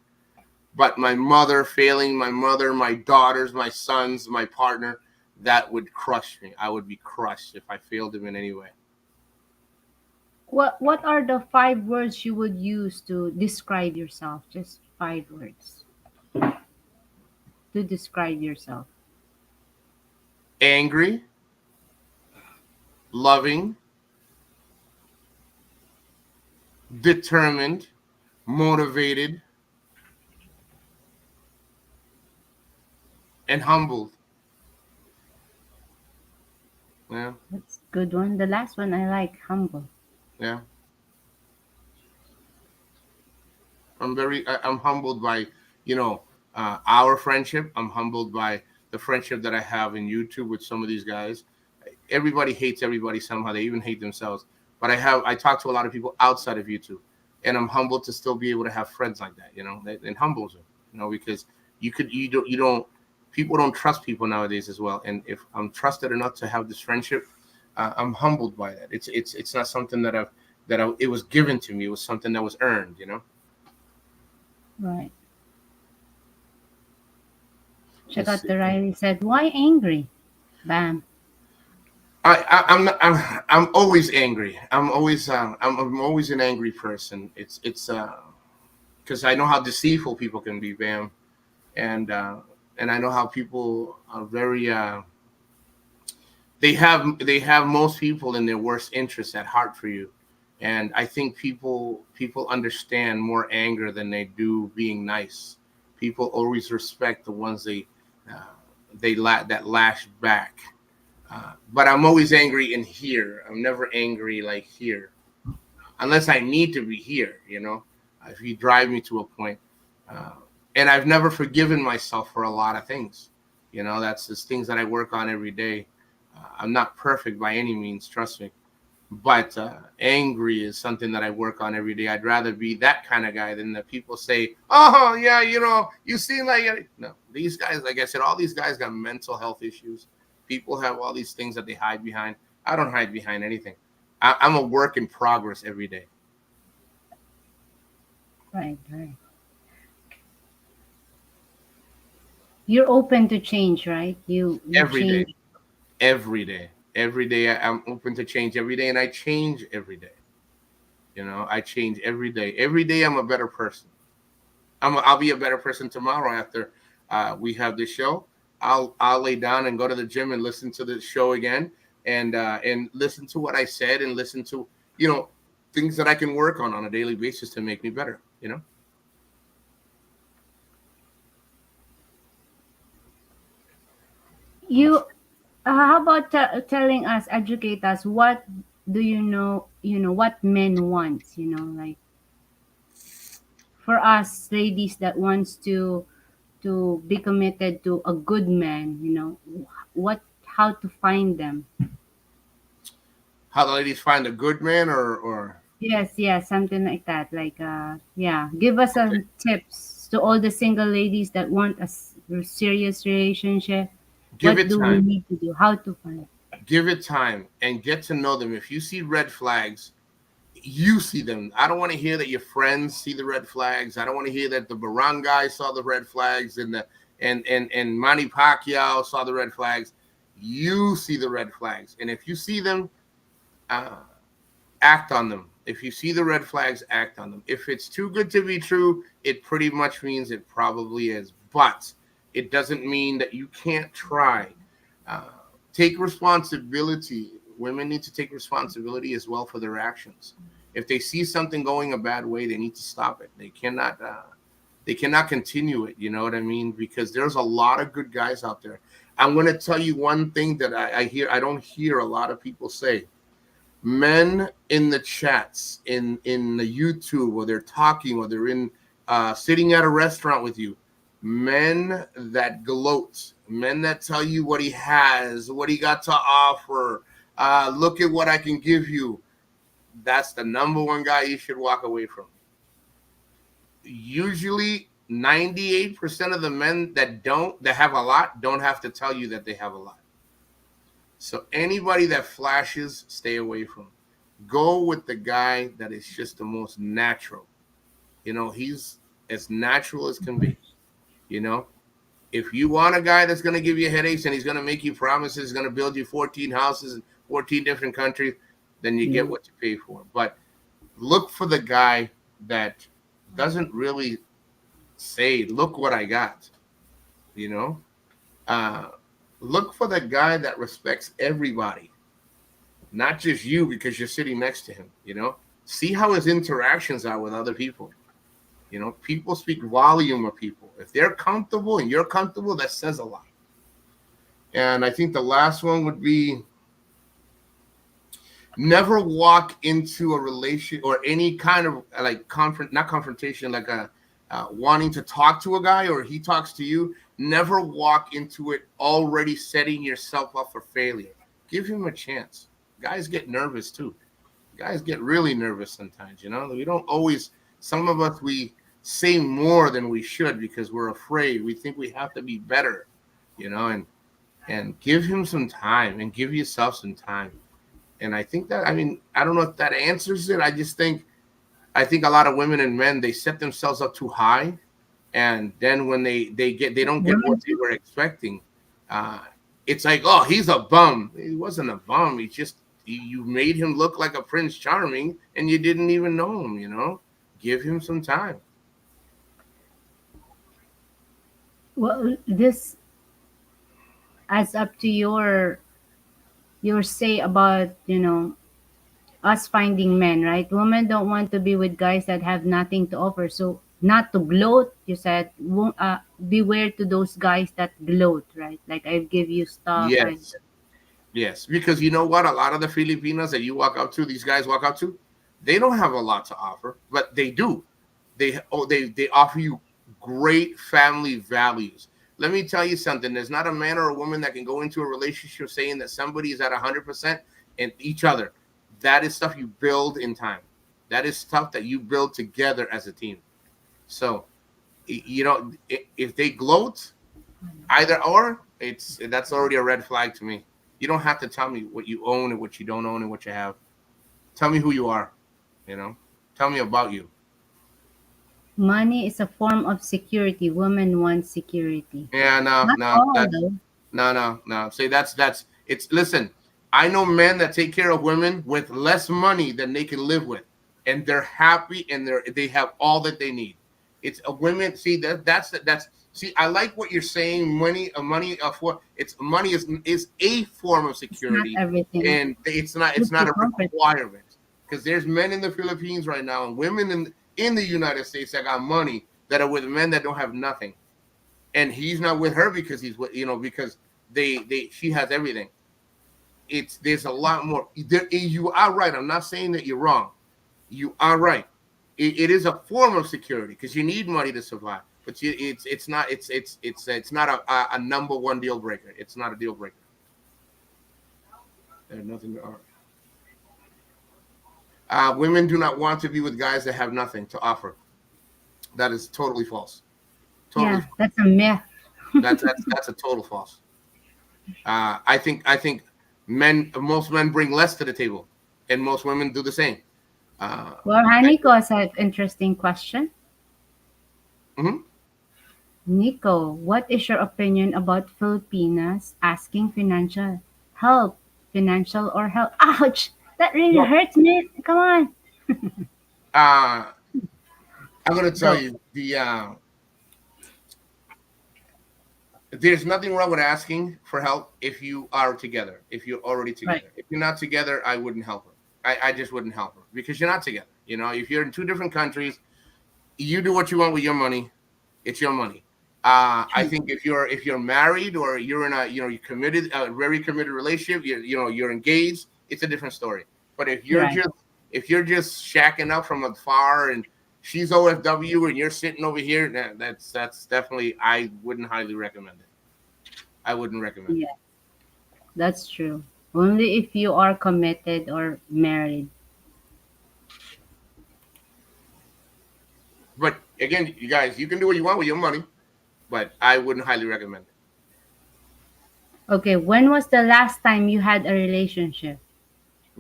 But my mother, failing my mother, my daughters, my sons, my partner, that would crush me. I would be crushed if I failed them in any way. What are the 5 words you would use to describe yourself? Just 5 words to describe yourself. Angry, loving, determined, motivated, and humbled. Yeah, That's a good one. The last one I like, humble. yeah. I'm humbled by, our friendship. I'm humbled by the friendship that I have in YouTube with some of these guys. Everybody hates everybody somehow. They even hate themselves. But I talk to a lot of people outside of YouTube, and I'm humbled to still be able to have friends like that. It humbles me. Because you don't people don't trust people nowadays as well. And if I'm trusted enough to have this friendship, I'm humbled by that. It's not something it was given to me. It was something that was earned. Right. Check Let's out see. the Riley said, why angry? Bam. I'm always angry. I'm always an angry person. It's because I know how deceitful people can be, Bam, and I know how people are very they have most people in their worst interests at heart for you, and I think people understand more anger than they do being nice. People always respect the ones that lash back. But I'm always angry in here. I'm never angry like here, unless I need to be here. If you drive me to a point, uh, and I've never forgiven myself for a lot of things. That's just things that I work on every day. I'm not perfect by any means, trust me. But angry is something that I work on every day. I'd rather be that kind of guy than the people say, "Oh yeah, you seem like it." No, these guys, like I said, all these guys got mental health issues. People have all these things that they hide behind. I don't hide behind anything. I'm a work in progress every day. Right, right. You're open to change, right? You Every day, change. every day. I'm open to change every day, and I change every day. I change every day. Every day, I'm a better person. I'll be a better person tomorrow after we have this show. I'll lay down and go to the gym and listen to the show again, and listen to what I said, and listen to, things that I can work on a daily basis to make me better. You, how about telling us, educate us, what do what men want, like for us ladies that wants to be committed to a good man, what how to find them. How the ladies find a good man, or Yes, yes, something like that. Like, yeah, give us okay, some tips to all the single ladies that want a serious relationship. give What it do we time. need to do? How to find? Give it time and get to know them. If you see red flags, you see them. I don't want to hear that your friends see the red flags. I don't want to hear that the barangay saw the red flags, and and Manny Pacquiao saw the red flags. You see the red flags, and if you see them, uh, act on them. If you see the red flags, act on them. If it's too good to be true, it pretty much means it probably is. But it doesn't mean that you can't try. Uh, Take responsibility. Women need to take responsibility as well for their actions. If they see something going a bad way, they need to stop it. They cannot. They cannot continue it. You know what I mean? Because there's a lot of good guys out there. I'm going to tell you one thing that I hear. I don't hear a lot of people say. Men in the chats, in the YouTube, or they're talking, or they're in sitting at a restaurant with you. Men that gloat, men that tell you what he has, what he got to offer. Look at what I can give you. That's the number one guy you should walk away from. Usually 98% of the men that have a lot don't have to tell you that they have a lot. So anybody that flashes, stay away from. Go with the guy that is just the most natural. He's as natural as can be. You know, if you want a guy that's going to give you headaches and he's going to make you promises, he's going to build you 14 houses in 14 different countries, then you get what you pay for. But look for the guy that doesn't really say, look what I got. You know, look for the guy that respects everybody, not just you because you're sitting next to him. See how his interactions are with other people. People speak volume of people. If they're comfortable and you're comfortable, that says a lot. And I think the last one would be never walk into a relation or any kind of like not confrontation, like a wanting to talk to a guy or he talks to you. Never walk into it already setting yourself up for failure. Give him a chance. Guys get nervous too. Guys get really nervous sometimes. We don't always. Some of us, we say more than we should because we're afraid. We think we have to be better, and give him some time and give yourself some time. And I think that, I don't know if that answers it. I think a lot of women and men, they set themselves up too high. And then when they don't get what they were expecting, it's like, oh, he's a bum. He wasn't a bum. You made him look like a Prince Charming and you didn't even know him, Give him some time. Well, this adds up to your say about us finding men, right? Women don't want to be with guys that have nothing to offer. So not to gloat, you said, beware to those guys that gloat, right? Like I give you stuff. Yes, because you know what? A lot of the Filipinas that you walk up to, these guys walk up to, they don't have a lot to offer, but they do. They offer you great family values. Let me tell you something. There's not a man or a woman that can go into a relationship saying that somebody is at 100% and each other. That is stuff you build in time. That is stuff that you build together as a team. So, if they gloat, either or, that's already a red flag to me. You don't have to tell me what you own and what you don't own and what you have. Tell me who you are. Tell me about you. Money is a form of security. Women want security. Yeah, Not all, though. no. Say that's it's. Listen, I know men that take care of women with less money than they can live with, and they're happy and they have all that they need. It's a women. See that's See, I like what you're saying. Money is a form of It's not security, everything. and it's Keep not you a comfortable. requirement. Because there's men in the Philippines right now and women in the United States that got money that are with men that don't have nothing, and he's not with her because he's with because she has everything. There's a lot more. You are right. I'm not saying that you're wrong. You are right. It is a form of security because you need money to survive. But it's not a number one deal breaker. It's not a deal breaker. There's nothing to argue. Women do not want to be with guys that have nothing to offer. That is totally false. Totally. Yeah, that's a myth. That's a total false. I think most men bring less to the table, and most women do the same. Well, Nico has an interesting question. Mhm. Nico, what is your opinion about Filipinas asking help, financial or help? Ouch! That really Well, hurts me. Come on, I'm gonna tell go. you there's nothing wrong with asking for help if you are together, if you're already Right, together. If you're not together, I wouldn't help her. I just wouldn't help her because you're not together. If you're in two different countries, you do what you want with your money. It's your money. I true. think if you're married or you're in you're committed, a very committed relationship, you're engaged. It's a different story. But Right. if you're just shacking up from afar and she's OFW and you're sitting over here, that's definitely I wouldn't highly recommend it. I wouldn't recommend it. Yeah, that's true. Only if you are committed or married. But again, you guys, you can do what you want with your money, but I wouldn't highly recommend it. Okay, when was the last time you had a relationship?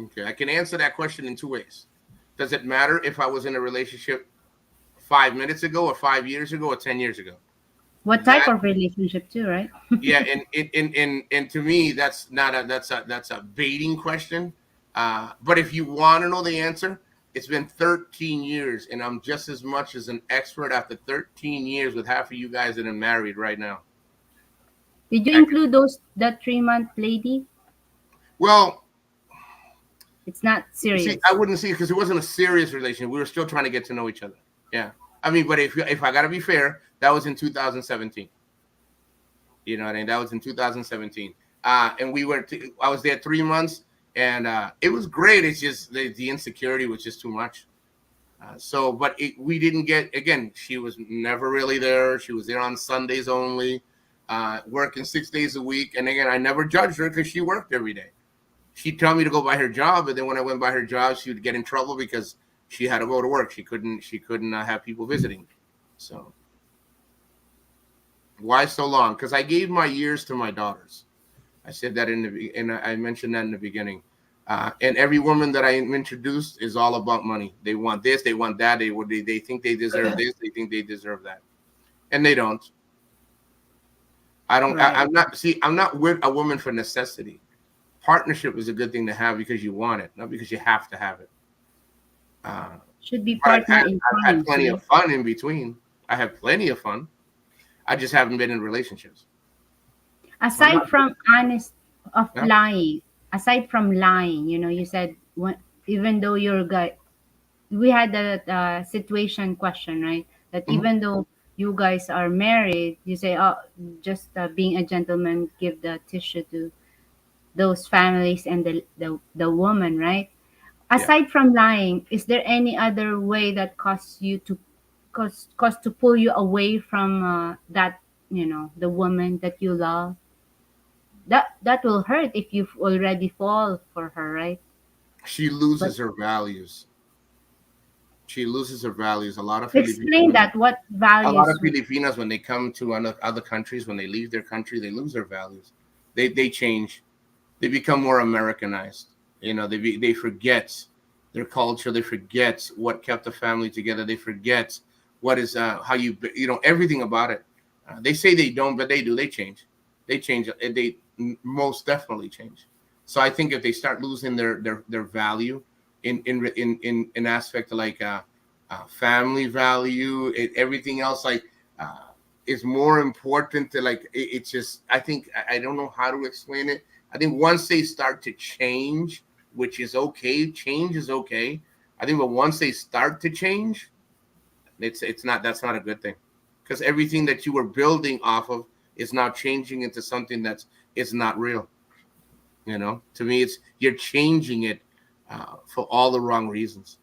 Okay, I can answer that question in two ways. Does it matter if I was in a relationship 5 minutes ago or 5 years ago or 10 years ago? What type That of relationship too, right? yeah, and to me, that's a baiting question. But if you want to know the answer, it's been 13 years, and I'm just as much as an expert after 13 years with half of you guys that are married right now. Did you I can, include that 3 month lady? well, It's not see, serious. I wouldn't see because it wasn't a serious relationship. We were still trying to get to know each other. Yeah, I mean, but if I got to be fair, that was in 2017. You know what I mean? That was in 2017. And I was there 3 months, and it was great. It's just the insecurity was just too much. We didn't get, again, she was never really there. She was there on Sundays only, working 6 days a week. And again, I never judged her because she worked every day. She'd tell me to go by her job, but then when I went by her job, she would get in trouble because she had to go to work. She couldn't have people visiting. So why so long? Because I gave my years to my daughters. I said that and I mentioned that in the beginning. And every woman that I introduced is all about money. They want this, they want that. They think they deserve this, they think they deserve that, and they don't. I don't. Right. I'm not. See, I'm not with a woman for necessity. Partnership is a good thing to have because you want it, not because you have to have it. Uh, Should be but partner in I've had crimes, plenty right? of fun in between. I have plenty of fun. I just haven't been in relationships. I'm Aside not. from honest of Yeah. lying, aside from lying, you said even though you're guy, we had that situation question, right? That Mhm. even though you guys are married, you say, oh, just being a gentleman, give the tissue to those families and the woman, right? Yeah. Aside from lying, is there any other way that cause to pull you away from that the woman that you love? That will hurt if you've already fall for her, right? She But loses her values. She loses her values. explain that, what A lot of values? Filipinas, when they come to other countries, when they leave their country, they lose their values. They change. They become more Americanized. They forget their culture. They forget what kept the family together. They forget what is how everything about it. They say they don't, but they do. They change. They change. They most definitely change. So I think if they start losing their value in an aspect like family value, everything else, like uh, is more important to like. It's just I think I don't know how to explain it. I think once they start to change, which is okay, change is okay. I think, but once they start to change, it's not that's not a good thing, because everything that you were building off of is now changing into something that's is not real. To me, it's you're changing it for all the wrong reasons.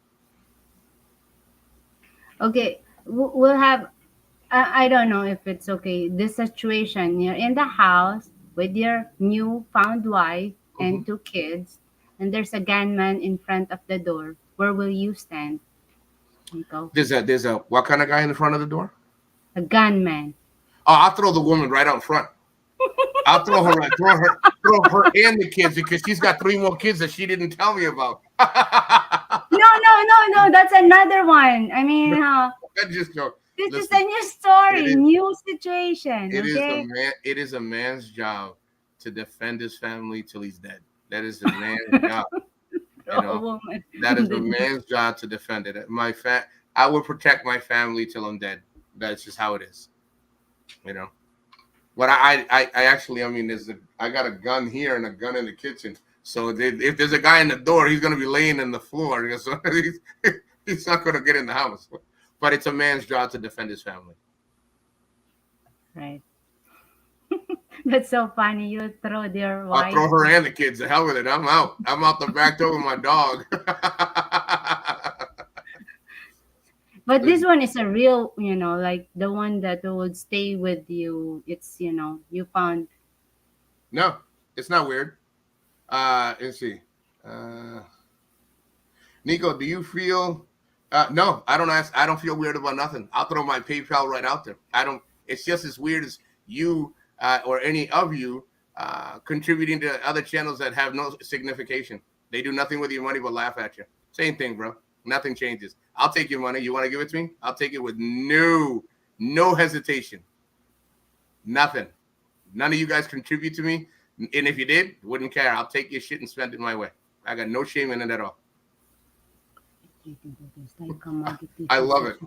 Okay, we'll have. I don't know if it's okay. This situation, you're in the house with your new found wife Mm-hmm. and two kids, and there's a gunman in front of the door. Where will you stand, Nico? There's a what kind of guy in the front of the door? A gunman. Oh, I'll throw the woman right out front. I'll throw her and the kids, because she's got 3 more kids that she didn't tell me about. No. That's another one. I mean, I just joke. this is Listen, a new story, is- new situation. It is Okay. it is a man's job to defend his family till he's dead. That is the man's job. A woman. That is a man's job to defend it. I will protect my family till I'm dead. That's just how it is. But I actually, I mean, I got a gun here and a gun in the kitchen. So if there's a guy in the door, he's gonna be laying in the floor. So he's not gonna get in the house. But it's a man's job to defend his family. Right. That's so funny. You throw their wife. I'll throw her and the kids. The hell with it. I'm out. I'm out the back door with my dog. But this one is a real, like the one that would stay with you. It's, you found. No, it's not weird. Let's see. Nikko, do you feel? No, I don't ask. I don't feel weird about nothing. I'll throw my PayPal right out there. I don't. It's just as weird as you or any of you contributing to other channels that have no signification. They do nothing with your money but laugh at you. Same thing, bro. Nothing changes. I'll take your money. You want to give it to me? I'll take it with no hesitation. Nothing. None of you guys contribute to me. And if you did, wouldn't care. I'll take your shit and spend it my way. I got no shame in it at all. I love it.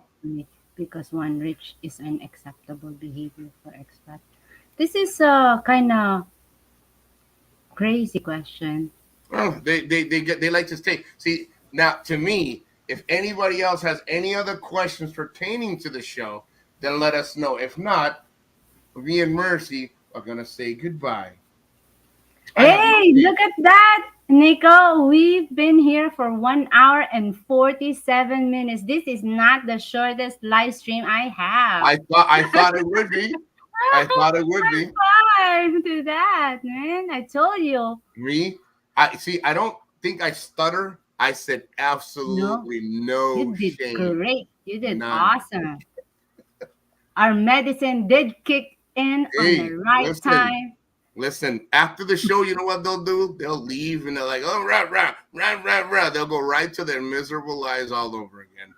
Because one rich is unacceptable behavior for expat. This is a kind of crazy question. Oh, they like to stay. See, now to me, if anybody else has any other questions pertaining to the show, then let us know. If not, me and Mercy are gonna say goodbye. Hey, look at that, Nikko. We've been here for 1 hour and 47 minutes. This is not the shortest live stream I have. I thought it would be. I thought it would be. High five to that, man. I told you. Me? I don't think I stutter. I said absolutely no You did shame. great. You did None. awesome. Our medicine did kick in on the right time. Listen, after the show, you know what they'll do? They'll leave and they're like, oh, rah. They'll go right to their miserable lives all over again.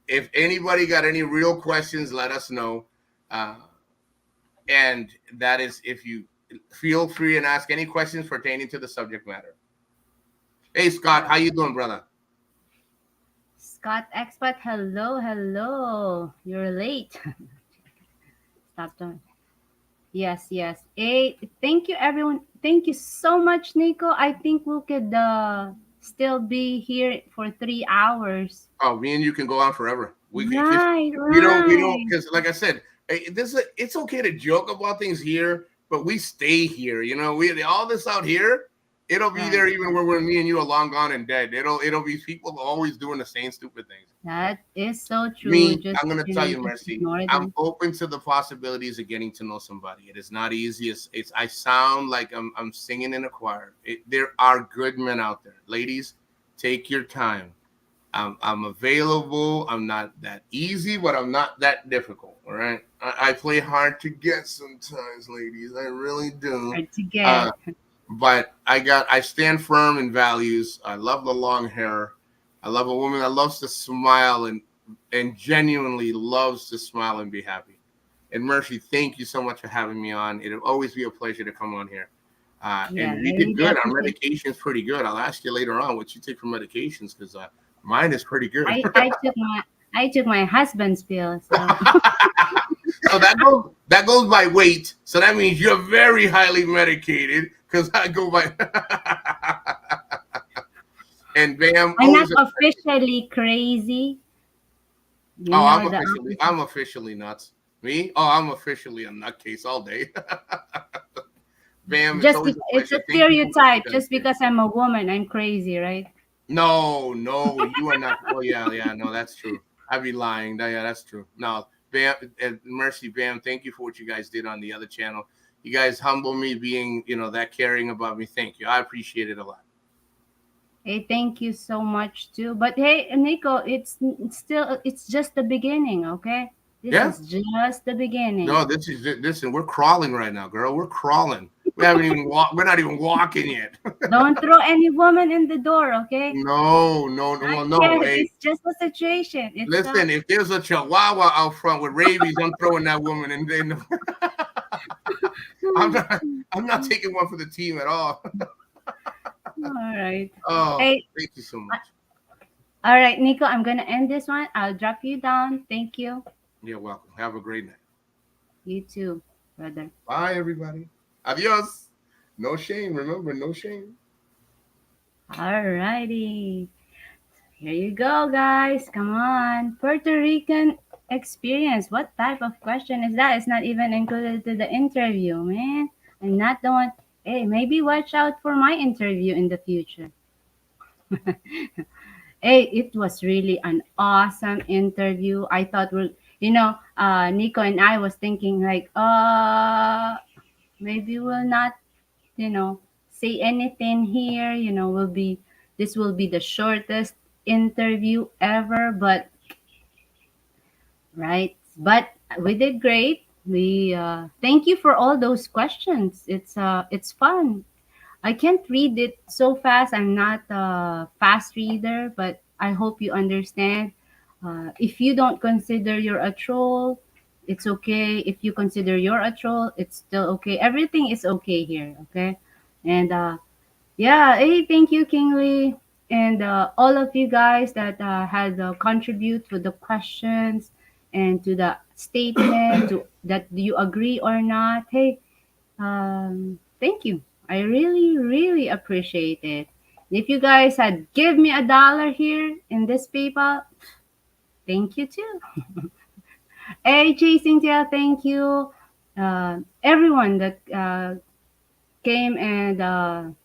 If anybody got any real questions, let us know. And that is if you feel free and ask any questions pertaining to the subject matter. Hey, Scott, how you doing, brother? Scott Expat, hello. You're late. Stop doing. Yes. Hey, thank you, everyone. Thank you so much, Nikko. I think we could still be here for 3 hours. Oh, me and you can go on forever. We Right. don't, because like I said, it's okay to joke about things here, but we stay here. We all this out here. It'll be there even when me and you are long gone and dead. It'll be people always doing the same stupid things. That is so true. I'm gonna tell you, Mercy. I'm open to the possibilities of getting to know somebody. It is not easy. I sound like I'm singing in a choir. There are good men out there. Ladies, take your time. I'm available. I'm not that easy, but I'm not that difficult. All right. I play hard to get sometimes, ladies. I really do. Hard to get. But I stand firm in values. I love the long hair. I love a woman that loves to smile and genuinely loves to smile and be happy. And Mercy, thank you so much for having me on. It'll always be a pleasure to come on here. And we did good. Our medication's pretty good. I'll ask you later on what you take for medications, because mine is pretty good. I took my husband's pill. So. So that goes by weight. So that means you're very highly medicated because I go by. And Bam, I'm not always. officially crazy. You Oh, know the opposite. I'm officially nuts. Me? Oh, I'm officially a nutcase all day. Bam, it's Just always a it's a pleasure. Thank you for what you stereotype. guys Just did. because I'm a woman, I'm crazy, right? No, you are not. Oh, yeah, no, that's true. I'd be lying. Yeah, that's true. No, Bam, and Mercy, Bam, thank you for what you guys did on the other channel. You guys humble me being, that caring about me. Thank you. I appreciate it a lot. Hey, thank you so much too. But hey, Nico, it's just the beginning, okay? This Yeah. is just the beginning. No, listen, we're crawling right now, girl. We're crawling. We haven't even we're not even walking yet. Don't throw any woman in the door, okay? No. Not Well, no. yet. Hey, It's just a situation. It's listen, if there's a chihuahua out front with rabies, I'm throwing that woman in. I'm not. I'm not taking one for the team at all. all right. Oh, Hey, thank you so much. all right, Nico, I'm gonna end this one. I'll drop you down. Thank you. You're welcome. Have a great night. You too, brother. Bye, everybody. Adios. No shame. Remember, no shame. All righty. Here you go, guys. Come on. Puerto Rican experience. What type of question is that? It's not even included to the interview, man. I'm not the one. Hey, maybe watch out for my interview in the future. Hey, it was really an awesome interview. I thought Nico and I was thinking like, maybe we'll not, say anything here. This will be the shortest interview ever, but right. But we did great. We thank you for all those questions. It's fun. I can't read it so fast. I'm not a fast reader, but I hope you understand. If you don't consider you're a troll, it's okay. If you consider you're a troll, it's still okay. Everything is okay here, okay? And yeah, hey, thank you, Kingly, and all of you guys that had contribute to the questions and to the statement to that do you agree or not. Hey, thank you. I really, really appreciate it. If you guys had give me $1 here in this PayPal, thank you too. Hey, Chasing Tail, thank you. Everyone that came and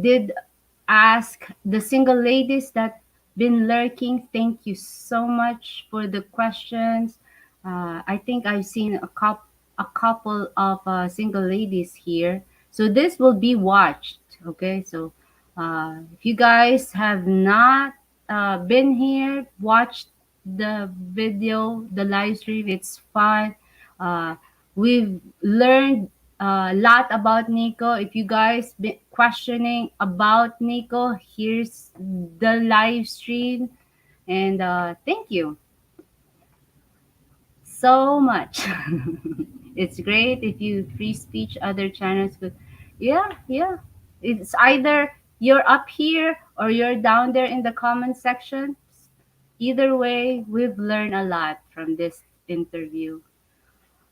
did ask the single ladies that been lurking. Thank you so much for the questions. I think I've seen a couple of single ladies here. So this will be watched. Okay, so if you guys have not been here, watch the video, the live stream. It's fun. Uh, we've learned a lot about Nico. If you guys been questioning about Nico, here's the live stream. And thank you so much. It's great if you free speech other channels, but yeah. It's either you're up here or you're down there in the comment section. Either way, we've learned a lot from this interview.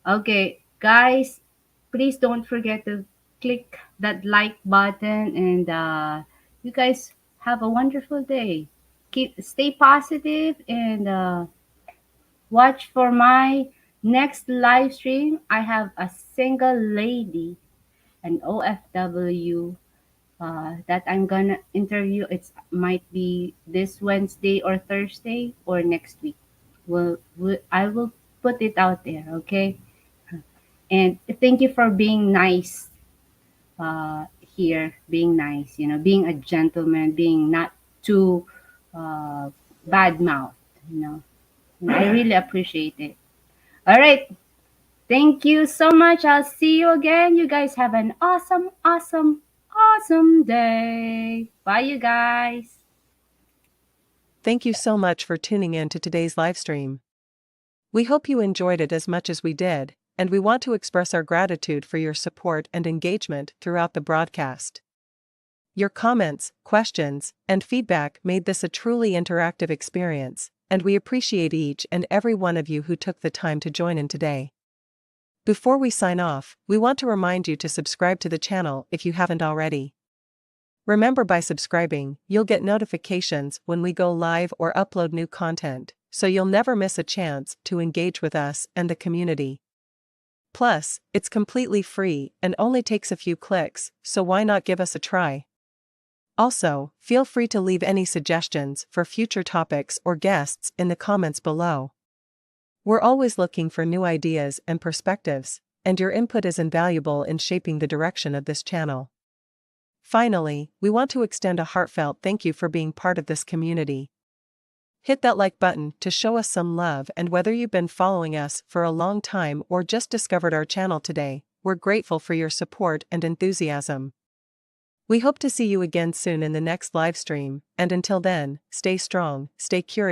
Okay, guys, please don't forget to click that like button and you guys have a wonderful day. Stay positive and watch for my next live stream. I have a single lady, an OFW that I'm gonna interview. It might be this Wednesday or Thursday or next week. I will put it out there, okay? And thank you for being nice here, being nice, being a gentleman, being not too bad mouth, you know. And I really appreciate it. All right. Thank you so much. I'll see you again. You guys have an awesome, awesome, awesome day. Bye, you guys. Thank you so much for tuning in to today's live stream. We hope you enjoyed it as much as we did, and we want to express our gratitude for your support and engagement throughout the broadcast. Your comments, questions, and feedback made this a truly interactive experience, and we appreciate each and every one of you who took the time to join in today. Before we sign off, we want to remind you to subscribe to the channel if you haven't already. Remember, by subscribing, you'll get notifications when we go live or upload new content, so you'll never miss a chance to engage with us and the community. Plus, it's completely free and only takes a few clicks, so why not give us a try? Also, feel free to leave any suggestions for future topics or guests in the comments below. We're always looking for new ideas and perspectives, and your input is invaluable in shaping the direction of this channel. Finally, we want to extend a heartfelt thank you for being part of this community. Hit that like button to show us some love, and whether you've been following us for a long time or just discovered our channel today, we're grateful for your support and enthusiasm. We hope to see you again soon in the next live stream, and until then, stay strong, stay curious.